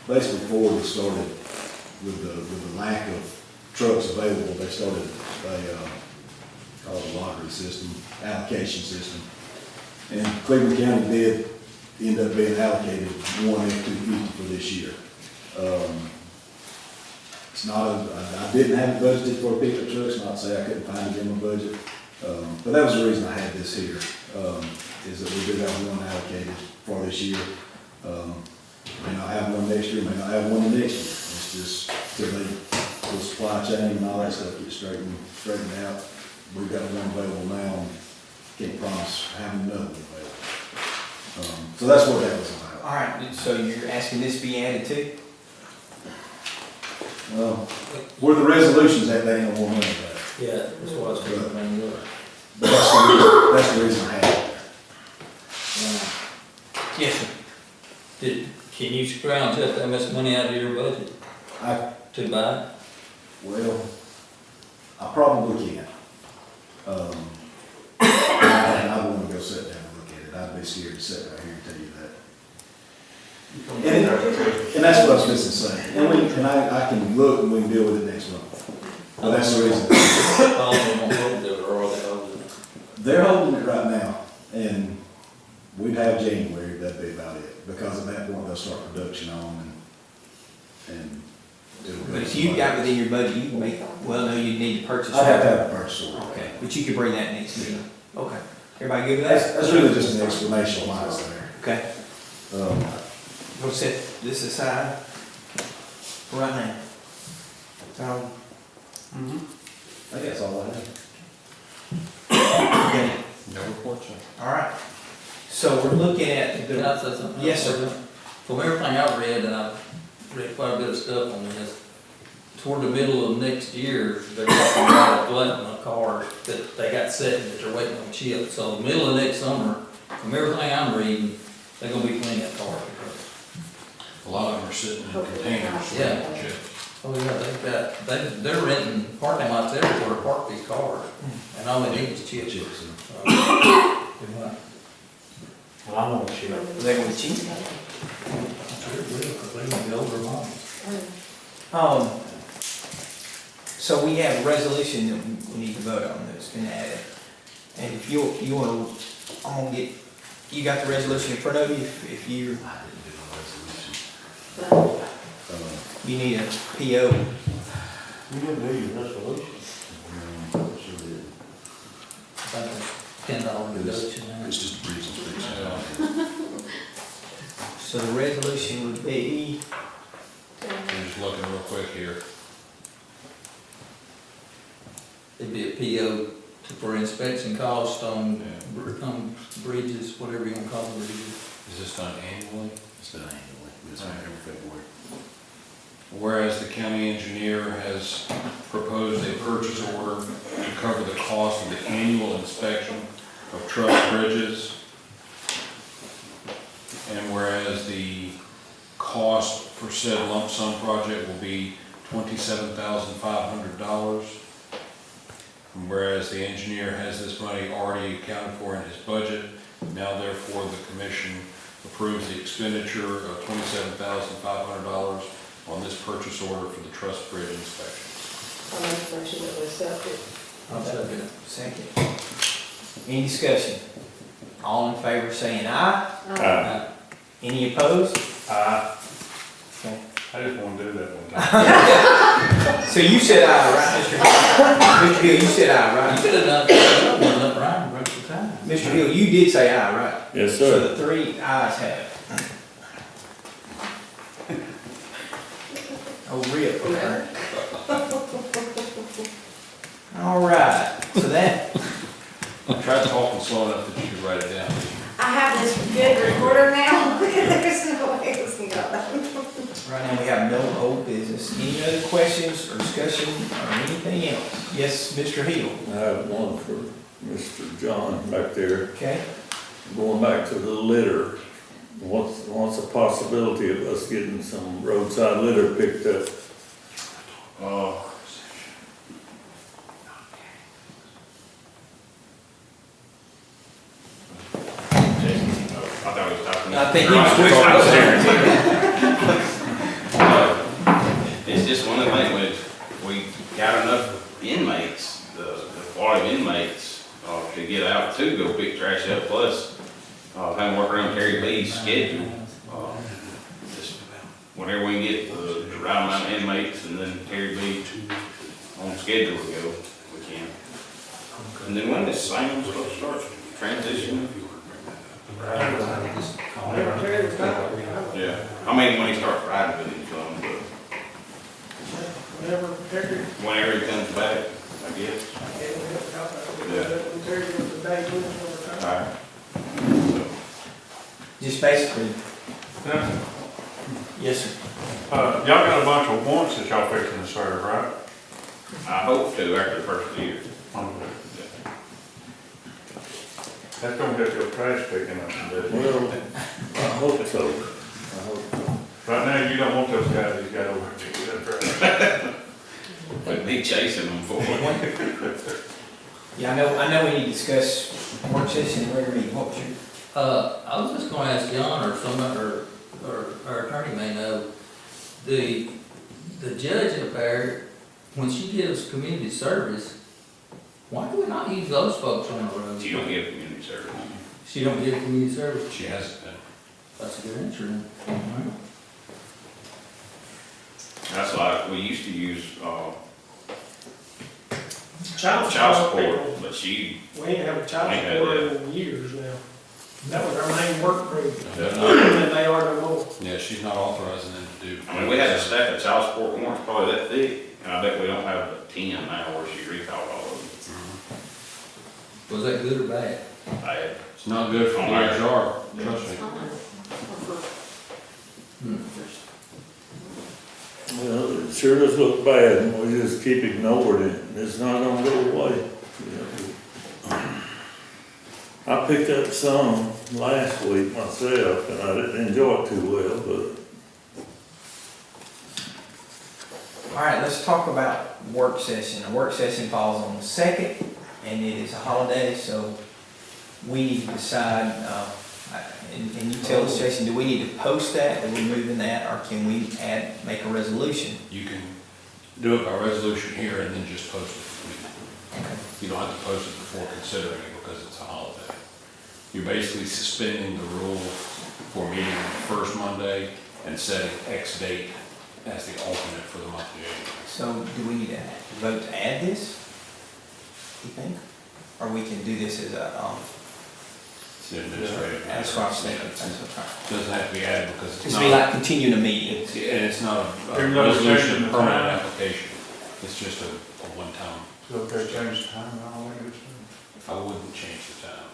Speaker 6: Basically, Ford started with the lack of trucks available, they started called a lottery system, allocation system. And Cleburne County did end up being allocated one F-250 for this year. It's not, I didn't have it budgeted for a pickup truck, it's not to say I couldn't find it in my budget. But that was the reason I had this here, is that we did have one allocated for this year. May not have one next year, may not have one the next year. It's just till the supply chain and all that stuff gets straightened out. We've got one available now, and can't promise having another one available. So that's what that was about.
Speaker 1: All right, so you're asking this be added too?
Speaker 6: Well, where the resolutions at, they ain't no more money about it.
Speaker 9: Yeah, that's what I was thinking, man, look.
Speaker 6: But that's the reason I had it
Speaker 1: Yes, sir.
Speaker 9: Can you scrounge up that much money out of your budget
Speaker 6: there.
Speaker 9: to buy?
Speaker 6: Well, I probably can. I don't want to go sit down and look at it. I'd be scared to sit right here and tell you that. And that's what I was just saying. And I can look and we can deal with it next month. But that's the reason.
Speaker 9: How long they gonna hold it, or are they holding it?
Speaker 6: They're holding it right now, and we'd have January, that'd be about it. Because at that point, they'll start production on and it'll go.
Speaker 1: But if you got within your budget, you can make, well, no, you'd need to purchase.
Speaker 6: I'd have to have a purchase order.
Speaker 1: Okay, but you could bring that next meeting. Okay. Everybody good with that?
Speaker 6: That's really just an explanation of why it's there.
Speaker 1: Okay. We'll set this aside for right now.
Speaker 6: I think that's all I have.
Speaker 1: Okay.
Speaker 8: No report, sir.
Speaker 1: All right. So we're looking at
Speaker 9: Can
Speaker 1: the,
Speaker 9: I say something?
Speaker 1: Yes, sir.
Speaker 9: From everything I've read, and I've read quite a bit of stuff on this, toward the middle of next year, they're talking about a glut of cars that they got sitting that they're waiting on chip. So the middle of next summer, from everything I'm reading, they're gonna be plenty of cars.
Speaker 8: A lot of them are sitting in containers.
Speaker 9: Yeah. Oh, yeah, they're renting parking lots everywhere to park these cars, and all they need is chips.
Speaker 8: Well, I'm on chip.
Speaker 1: they gonna be cheap. So we have a resolution that we need to vote on that's been added. And if you wanna, I'm gonna get, you got the resolution in front of you, if you, you need a PO.
Speaker 8: We didn't do your resolution.
Speaker 9: $10 reduction.
Speaker 6: It's just a bridge inspection.
Speaker 1: So the resolution would be,
Speaker 8: I'm just looking real quick here.
Speaker 9: It'd be a PO for inspection cost on bridges, whatever you wanna call them, bridges.
Speaker 8: Is this done annually?
Speaker 6: It's done annually, it's every February.
Speaker 8: Whereas the county engineer has proposed a purchase order to cover the cost of the annual inspection of truss bridges. And whereas the cost for said lump sum project will be $27,500. And whereas the engineer has this money already accounted for in his budget, now therefore the commission approves the expenditure of $27,500 on this purchase order for the truss bridge inspection.
Speaker 2: I make a motion that we accept it.
Speaker 9: I'll second it.
Speaker 1: second. Any discussion? All in favor saying aye? Any opposed? Okay.
Speaker 3: I just wanna do that one time.
Speaker 1: So you said aye, right, Mr. Hill? Mr. Hill, you said aye,
Speaker 9: You
Speaker 1: right?
Speaker 9: could have done one up Ryan the rest of the time.
Speaker 1: Mr. Hill, you did say aye, right?
Speaker 11: Yes,
Speaker 1: So
Speaker 11: sir.
Speaker 1: the 3 ayes have it. Oh, rip, okay. All right, so that,
Speaker 8: Try talking slow enough that you can write it down.
Speaker 10: I have this good recorder now. There's no way it's gonna go.
Speaker 1: right now we have no old business. Any other questions or discussion or anything else? Yes, Mr. Hill?
Speaker 11: I have one for Mr. John back there.
Speaker 1: Okay.
Speaker 11: Going back to the litter, what's the possibility of us getting some roadside litter picked up?
Speaker 12: I thought he was talking.
Speaker 1: I think he was
Speaker 12: It's just one of the things, we got enough inmates, the quality of inmates, to get out to go pick trash up, plus, having to work around Terry B's schedule. Just whenever we can get the right amount of inmates and then Terry B on schedule to go, we can. And then when this same stuff starts transitioning. Yeah, I mean, when he starts riding with him, but whenever he comes back, I guess. Alright.
Speaker 1: Just basically, yes, sir.
Speaker 3: Y'all got a bunch of warrants that y'all fixing to serve, right?
Speaker 12: I hope to after the first of the year.
Speaker 3: That's gonna get your trash picking up, doesn't it?
Speaker 11: Well, I hope so.
Speaker 3: Right now, you don't want those guys who's got over picking up trash.
Speaker 12: We'd be chasing them for it.
Speaker 1: Yeah, I know we need to discuss work session and regular meeting. What was your?
Speaker 9: I was just gonna ask John or someone, or our attorney may know, the judge up there, when she gives community service, why do we not use those folks on the road?
Speaker 12: You don't give community service.
Speaker 9: She don't give community service?
Speaker 8: She hasn't been.
Speaker 9: That's a good answer then.
Speaker 12: That's like, we used to use,
Speaker 13: Child
Speaker 12: child
Speaker 13: support,
Speaker 12: support, but she,
Speaker 13: we ain't had a child
Speaker 12: Ain't had
Speaker 13: support in years now.
Speaker 5: That was our main work group.
Speaker 8: No,
Speaker 5: And they are no more.
Speaker 8: Yeah, she's not authorizing them to do.
Speaker 12: I mean, we had a stack of child support warrants probably that thick, and I bet we don't have but 10 now where she recalled all of
Speaker 8: Mhm.
Speaker 9: Was that good or bad?
Speaker 12: them. Bad.
Speaker 8: It's not good for the HR, trust me.
Speaker 11: Well, it sure does look bad, and we just keep ignoring it, it's not gonna go away. I picked up some last week myself, and I didn't enjoy it too well, but
Speaker 1: All right, let's talk about work session. A work session falls on the 2nd, and it is a holiday, so we need to decide, and you tell us, Jason, do we need to post that, are we moving that, or can we make a resolution?
Speaker 8: You can do it by resolution here and then just post it for me. You don't have to post it before considering it because it's a holiday. You're basically suspending the rule for meeting on the first Monday and setting X date as the alternate for the month of January.
Speaker 1: So do we need to vote to add this, you think? Or we can do this as a,
Speaker 8: It's an administrative.
Speaker 1: that's what I'm saying,
Speaker 8: matter.
Speaker 1: that's what I'm trying.
Speaker 8: Doesn't have to be added because it's
Speaker 1: It's
Speaker 8: not.
Speaker 1: be like continuing a meeting.
Speaker 8: And it's not a
Speaker 3: There's no
Speaker 8: resolution,
Speaker 3: change in the
Speaker 8: permanent
Speaker 3: time.
Speaker 8: application. It's just a one-time.
Speaker 3: So if they change the time, I don't think it's.
Speaker 8: I wouldn't change the time.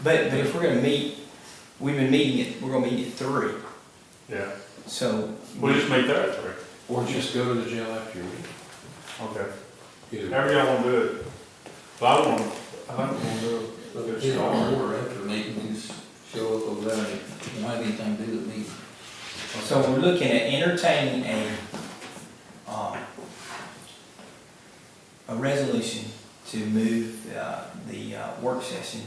Speaker 1: But if we're gonna meet, we've been meeting it, we're gonna meet at 3,
Speaker 3: Yeah,
Speaker 1: so.
Speaker 3: we'll just make that at 3.
Speaker 8: Or just go to the jail after your meeting.
Speaker 3: Okay.
Speaker 8: Either.
Speaker 3: However y'all wanna do it. But I think we'll do it.
Speaker 9: But get on order after the meeting, just show up over there, and it might be anything to do with the meeting.
Speaker 1: So we're looking at entertaining a resolution to move the work session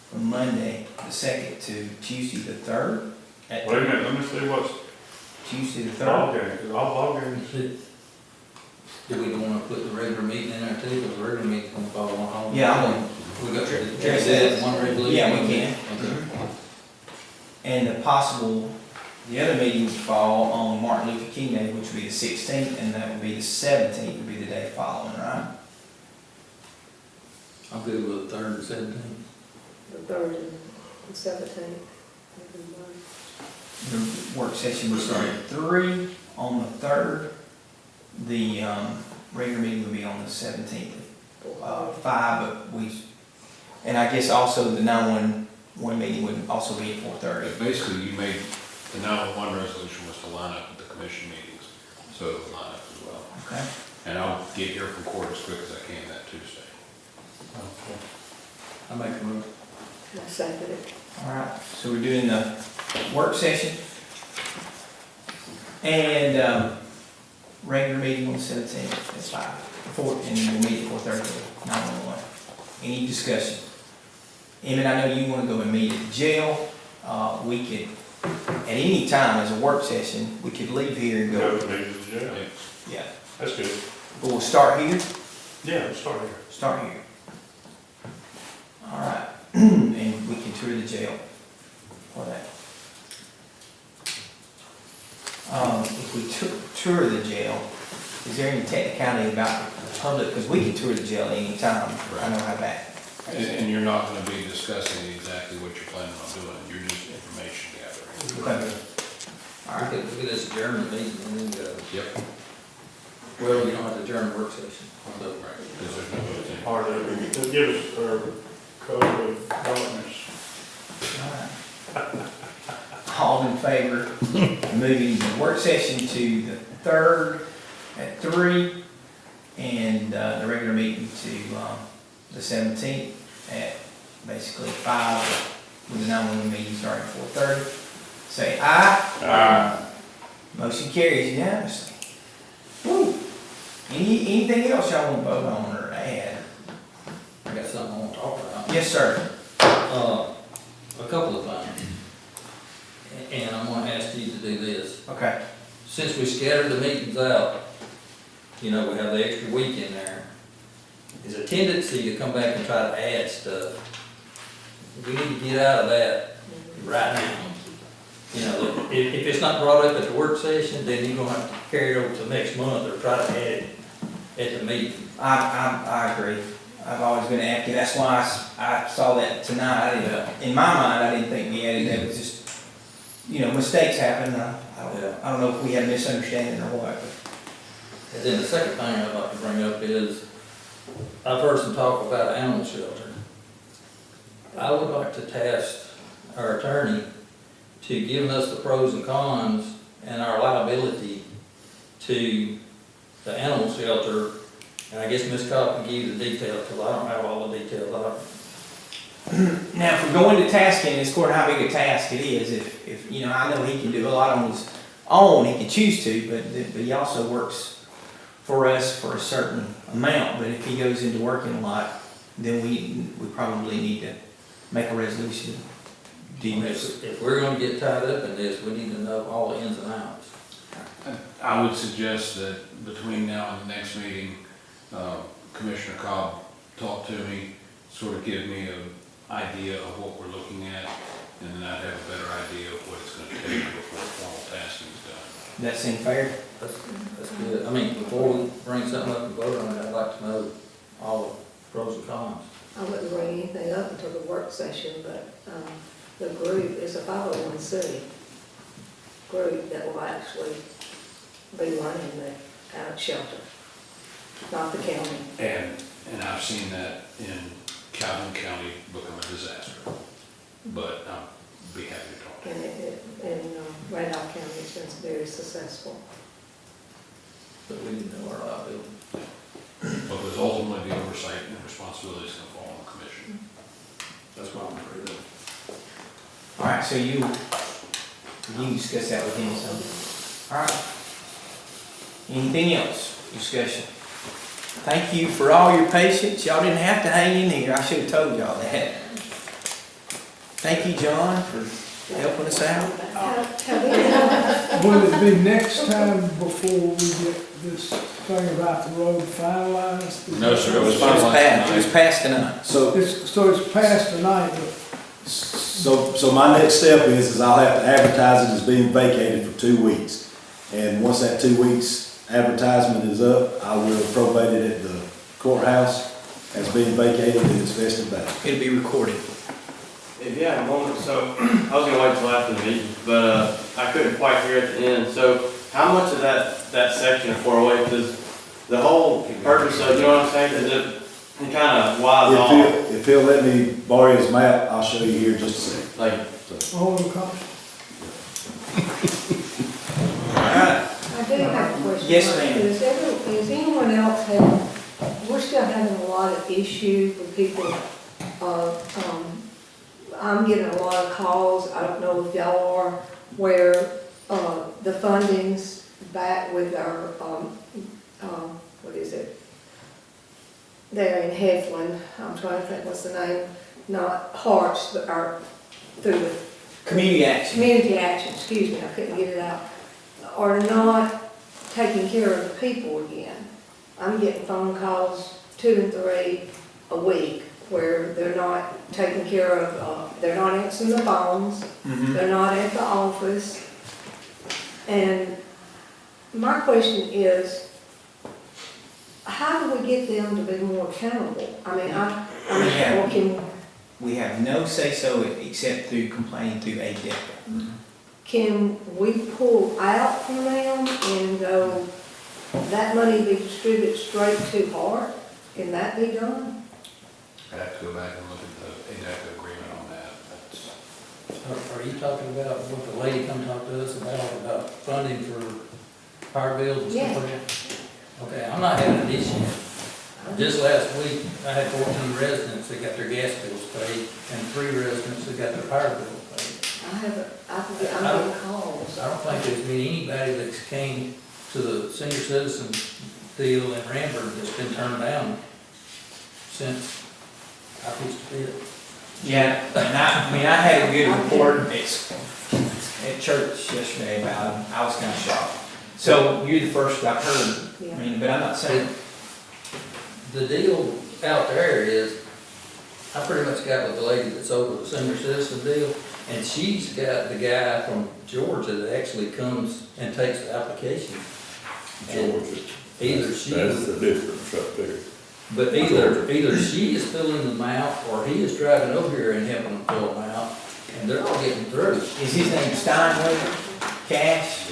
Speaker 1: from Monday the 2nd to Tuesday the 3rd. At
Speaker 3: Wait a minute, let me see what's
Speaker 1: Tuesday the 3rd.
Speaker 3: ball game, because all ball games,
Speaker 9: Do we wanna put the regular meeting in there too, because the regular meeting's gonna fall on holiday?
Speaker 1: Yeah, I'm gonna-
Speaker 9: We got to
Speaker 1: Jerry
Speaker 9: address
Speaker 1: said-
Speaker 9: that in one resolution?
Speaker 1: Yeah, we can.
Speaker 9: Okay.
Speaker 1: And the other meeting would fall on Martin Luther King Day, which would be the 16th, and that would be the 17th, would be the day following, right?
Speaker 9: I'm good with the 3rd and 17th.
Speaker 2: The 3rd and 17th.
Speaker 1: The work session would start at 3 on the 3rd. The regular meeting would be on the 17th, 5, and I guess also the 911 meeting would also be at 4:30.
Speaker 8: But basically, you made, the 911 resolution was to line up with the commission meetings, so it'll line up as well.
Speaker 1: Okay.
Speaker 8: And I'll get here from court as quick as I can that Tuesday.
Speaker 9: I make a move.
Speaker 2: I second it.
Speaker 1: All right, so we're doing the work session. And regular meeting on the 17th at 5, and we'll meet at 4:30, 911. Any discussion? Emmett, I know you want to go and meet at the jail. We could, at any time as a work session, we could leave here and
Speaker 3: go
Speaker 1: go.
Speaker 3: to meetings, yeah,
Speaker 1: Yeah,
Speaker 3: that's good.
Speaker 1: but we'll start here.
Speaker 3: Yeah, let's start here.
Speaker 1: Start here. All right, and we can tour the jail for that. If we tour the jail, is there any technicality about the public, because we can tour the jail any time. I know how that.
Speaker 8: And you're not gonna be discussing exactly what you're planning on doing, you're just information gathering.
Speaker 1: Okay. All right.
Speaker 9: We could just adjourn the meeting and then go.
Speaker 8: Yep.
Speaker 9: Well, you don't have to adjourn the work session. So,
Speaker 8: Right, because there's no votes in.
Speaker 3: Or they'll give us our code of governance.
Speaker 1: All in favor of moving the work session to the 3rd at 3 and the regular meeting to the 17th at basically 5 with the 911 meeting starting at 4:30. Say aye.
Speaker 3: Aye.
Speaker 1: Motion carries unanimously. Woo. Anything else y'all want to vote on or add?
Speaker 9: I got something I want to talk about.
Speaker 1: Yes, sir.
Speaker 9: A couple of things. And I'm gonna ask you to do this.
Speaker 1: Okay.
Speaker 9: Since we scattered the meetings out, you know, we have the extra week in there, there's a tendency to come back and try to add stuff. We need to get out of that right now. You know, if it's not brought up at the work session, then you're gonna have to carry it over to next month or try to add it at the meeting.
Speaker 1: I agree. I've always been active. That's why I saw that tonight. I didn't, in my mind, I didn't think we added that. It was just, mistakes happen. I don't know if we had a misunderstanding or what. But
Speaker 9: And then the second thing I'd like to bring up is, I've heard some talk about an animal shelter. I would like to task our attorney to give us the pros and cons and our liability to the animal shelter. And I guess Ms. Cobb can give you the details, because I don't have all the details.
Speaker 1: now, if we're going to tasking, it's according to how big a task it is. If I know he can do a lot on his own, he can choose to, but he also works for us for a certain amount. But if he goes into working a lot, then we probably need to make a resolution.
Speaker 9: If we're gonna get tied up in this, we need to know all the ins and outs.
Speaker 8: I would suggest that between now and the next meeting, Commissioner Cobb talk to me, sort of give me an idea of what we're looking at, and then I'd have a better idea of what it's gonna take before formal tasking is done.
Speaker 1: That seem fair?
Speaker 9: That's good. I mean, before we bring something up and vote on it, I'd like to know all the pros and cons.
Speaker 2: I wouldn't bring anything up until the work session, but the group is a 501c group that will actually be running the shelter, not the county.
Speaker 8: And I've seen that in Calhoun County become a disaster, but I'll be happy to talk.
Speaker 2: And in Randolph County, it's been very successful.
Speaker 9: But we need to know our liability.
Speaker 8: Because ultimately the oversight and responsibility is going to fall on the commission.
Speaker 9: That's what I'm afraid of.
Speaker 1: All right, so you can discuss that with him, so. All right. Anything else? Discussion. Thank you for all your patience. Y'all didn't have to hang in here. I should have told y'all that. Thank you, John, for helping us out.
Speaker 5: Will it be next time before we get this thing about the road finalized?
Speaker 8: No, sir, it was
Speaker 1: It was passed tonight.
Speaker 6: So,
Speaker 5: It's passed tonight, but
Speaker 6: so my next step is I'll have to advertise it as being vacated for 2 weeks. And once that 2 weeks advertisement is up, I will probate it at the courthouse as being vacated and it's vested back.
Speaker 1: It'll be recorded.
Speaker 4: If you have a moment, so I was gonna wait till after the meeting, but I couldn't quite hear at the end. So how much of that section of 408, because the whole purpose of, you know what I'm saying, is it kind of wide off?
Speaker 6: If he'll let me borrow his map, I'll show you here in just a second.
Speaker 4: Like,
Speaker 5: hold the cost.
Speaker 1: All right.
Speaker 2: I do have a question.
Speaker 1: Yes, ma'am.
Speaker 2: Is anyone else having, we're still having a lot of issues with people, I'm getting a lot of calls, I don't know if y'all are, where, the funding's back with our, what is it? There in Heflin, I'm trying to think what's the name, not Hearts, but our, through the
Speaker 1: Community action.
Speaker 2: Community action, excuse me, I couldn't get it out, are not taking care of the people again. I'm getting phone calls 2 and 3 a week where they're not taking care of, they're not answering the phones, they're not at the office. And my question is, how do we get them to be more accountable? I mean, or can
Speaker 1: We have no say-so except through complaining through a deputy.
Speaker 2: Can we pull out from them and go, that money be distributed straight to Hart? Can that be done?
Speaker 8: I have to go back and look at the exact agreement on that.
Speaker 9: Are you talking about what the lady come talk to us about funding for power bills and stuff like that? Okay, I'm not having an issue. Just last week, I had 14 residents that got their gas bills paid, and 3 residents that got their power bills paid.
Speaker 2: I'm getting calls.
Speaker 9: I don't think there's been anybody that's came to the senior citizen deal in Ranford that's been turned down since I pitched a bid.
Speaker 1: Yeah, and I had a good report at church yesterday about him. I was kind of shocked. So you're the first I've heard, but I'm not saying.
Speaker 9: The deal out there is, I pretty much got with the lady that's over the senior citizen deal, and she's got the guy from Georgia that actually comes and takes the application. And
Speaker 11: Georgia.
Speaker 9: either she.
Speaker 11: That's the difference right there.
Speaker 9: But either she is filling them out, or he is driving over here and helping them fill them out, and they're all getting through.
Speaker 1: Is his name Steinway? Cash?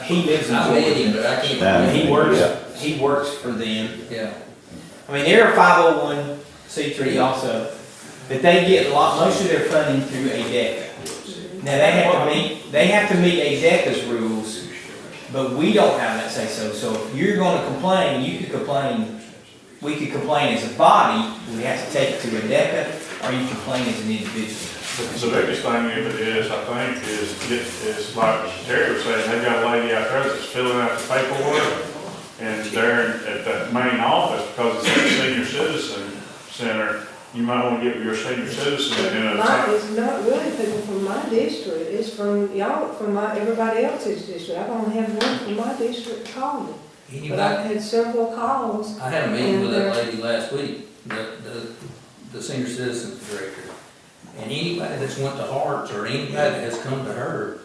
Speaker 1: He lives in
Speaker 9: I met him,
Speaker 1: Georgia.
Speaker 9: but I can't.
Speaker 1: He works for them.
Speaker 9: Yeah.
Speaker 1: I mean, they're a 501c3 also, but they get most of their funding through ADECA. Now, they have to meet ADECA's rules, but we don't have that say-so. So if you're gonna complain, you could complain, we could complain as a body, we have to take it to ADECA, or you complain as an individual.
Speaker 3: The biggest thing of it is, I think, is like Terry was saying, they've got a lady out there that's filling out the paperwork, and they're at the main office, because it's a senior citizen center, you might want to get your senior citizen in a.
Speaker 2: It's not really people from my district, it's from y'all, from everybody else's district. I've only had one from my district call me. But I've had several calls.
Speaker 9: I had a meeting with that lady last week, the senior citizens director. And anybody that's went to Hearts, or anybody that has come to her,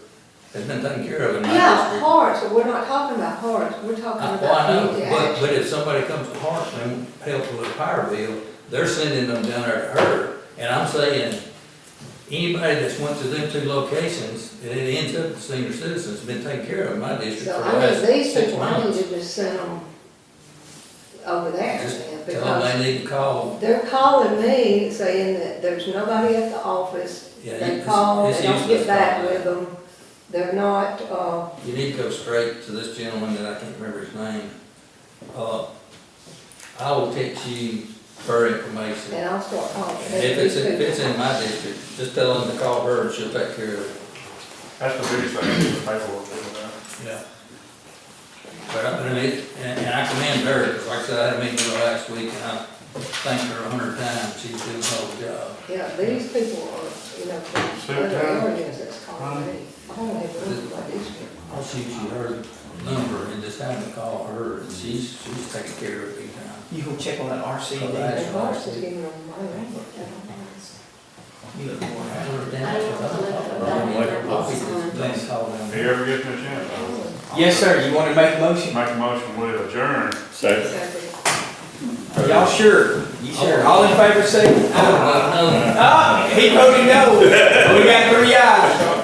Speaker 9: has been taken care of in my district.
Speaker 2: Yeah, Hearts, but we're not talking about Hearts, we're talking
Speaker 9: Well, I
Speaker 2: about
Speaker 9: know,
Speaker 2: community
Speaker 9: but
Speaker 2: action.
Speaker 9: if somebody comes to Hearts and help with a power bill, they're sending them down there to her. And I'm saying, anybody that's went to them 2 locations, and it ends up as senior citizens, been taken care of in my district
Speaker 2: So
Speaker 9: for the
Speaker 2: I
Speaker 9: last
Speaker 2: mean, these
Speaker 9: 6
Speaker 2: people, I need
Speaker 9: months.
Speaker 2: to just send them over there.
Speaker 9: Just
Speaker 2: then,
Speaker 9: tell them
Speaker 2: because
Speaker 9: they need to call.
Speaker 2: they're calling me saying that there's nobody at the office.
Speaker 9: Yeah,
Speaker 2: They
Speaker 9: it's-
Speaker 2: call,
Speaker 9: it's
Speaker 2: they don't
Speaker 9: useless
Speaker 2: get back
Speaker 9: calling.
Speaker 2: with them. They're not,
Speaker 9: You need to go straight to this gentleman that I can't remember his name. I will text you her information.
Speaker 2: and I'll start calling.
Speaker 9: And if it's in my district, just tell them to call her and she'll take care of it.
Speaker 3: That's the biggest thing, is the paperwork with that.
Speaker 9: Yeah. But I mean, and I commend her, 'cause like I said, I had a meeting with her last week, and I thanked her 100 times, she's doing a whole job.
Speaker 2: Yeah, these people are, you know, from other areas that's calling me. I don't have one from my district.
Speaker 9: I'll shoot you her number and just have to call her, and she's taking care of it big time.
Speaker 1: You go check on that RC
Speaker 9: Okay.
Speaker 1: there.
Speaker 2: And Hearts is giving them money.
Speaker 1: You look more
Speaker 9: I
Speaker 1: at
Speaker 9: wrote it
Speaker 10: I
Speaker 9: down,
Speaker 10: don't
Speaker 9: 'cause
Speaker 10: know
Speaker 9: I'm
Speaker 10: if
Speaker 9: talking
Speaker 10: that
Speaker 9: about it. I'll be
Speaker 10: name
Speaker 9: just call them.
Speaker 3: If you ever get me a chance,
Speaker 1: it. Yes, sir, you want to make a motion?
Speaker 3: I'll make a motion, we adjourn.
Speaker 11: Second.
Speaker 1: Are y'all sure? You sure? All in favor say aye.
Speaker 9: Oh, no.
Speaker 1: Ah, he voted no. We got 3 ayes.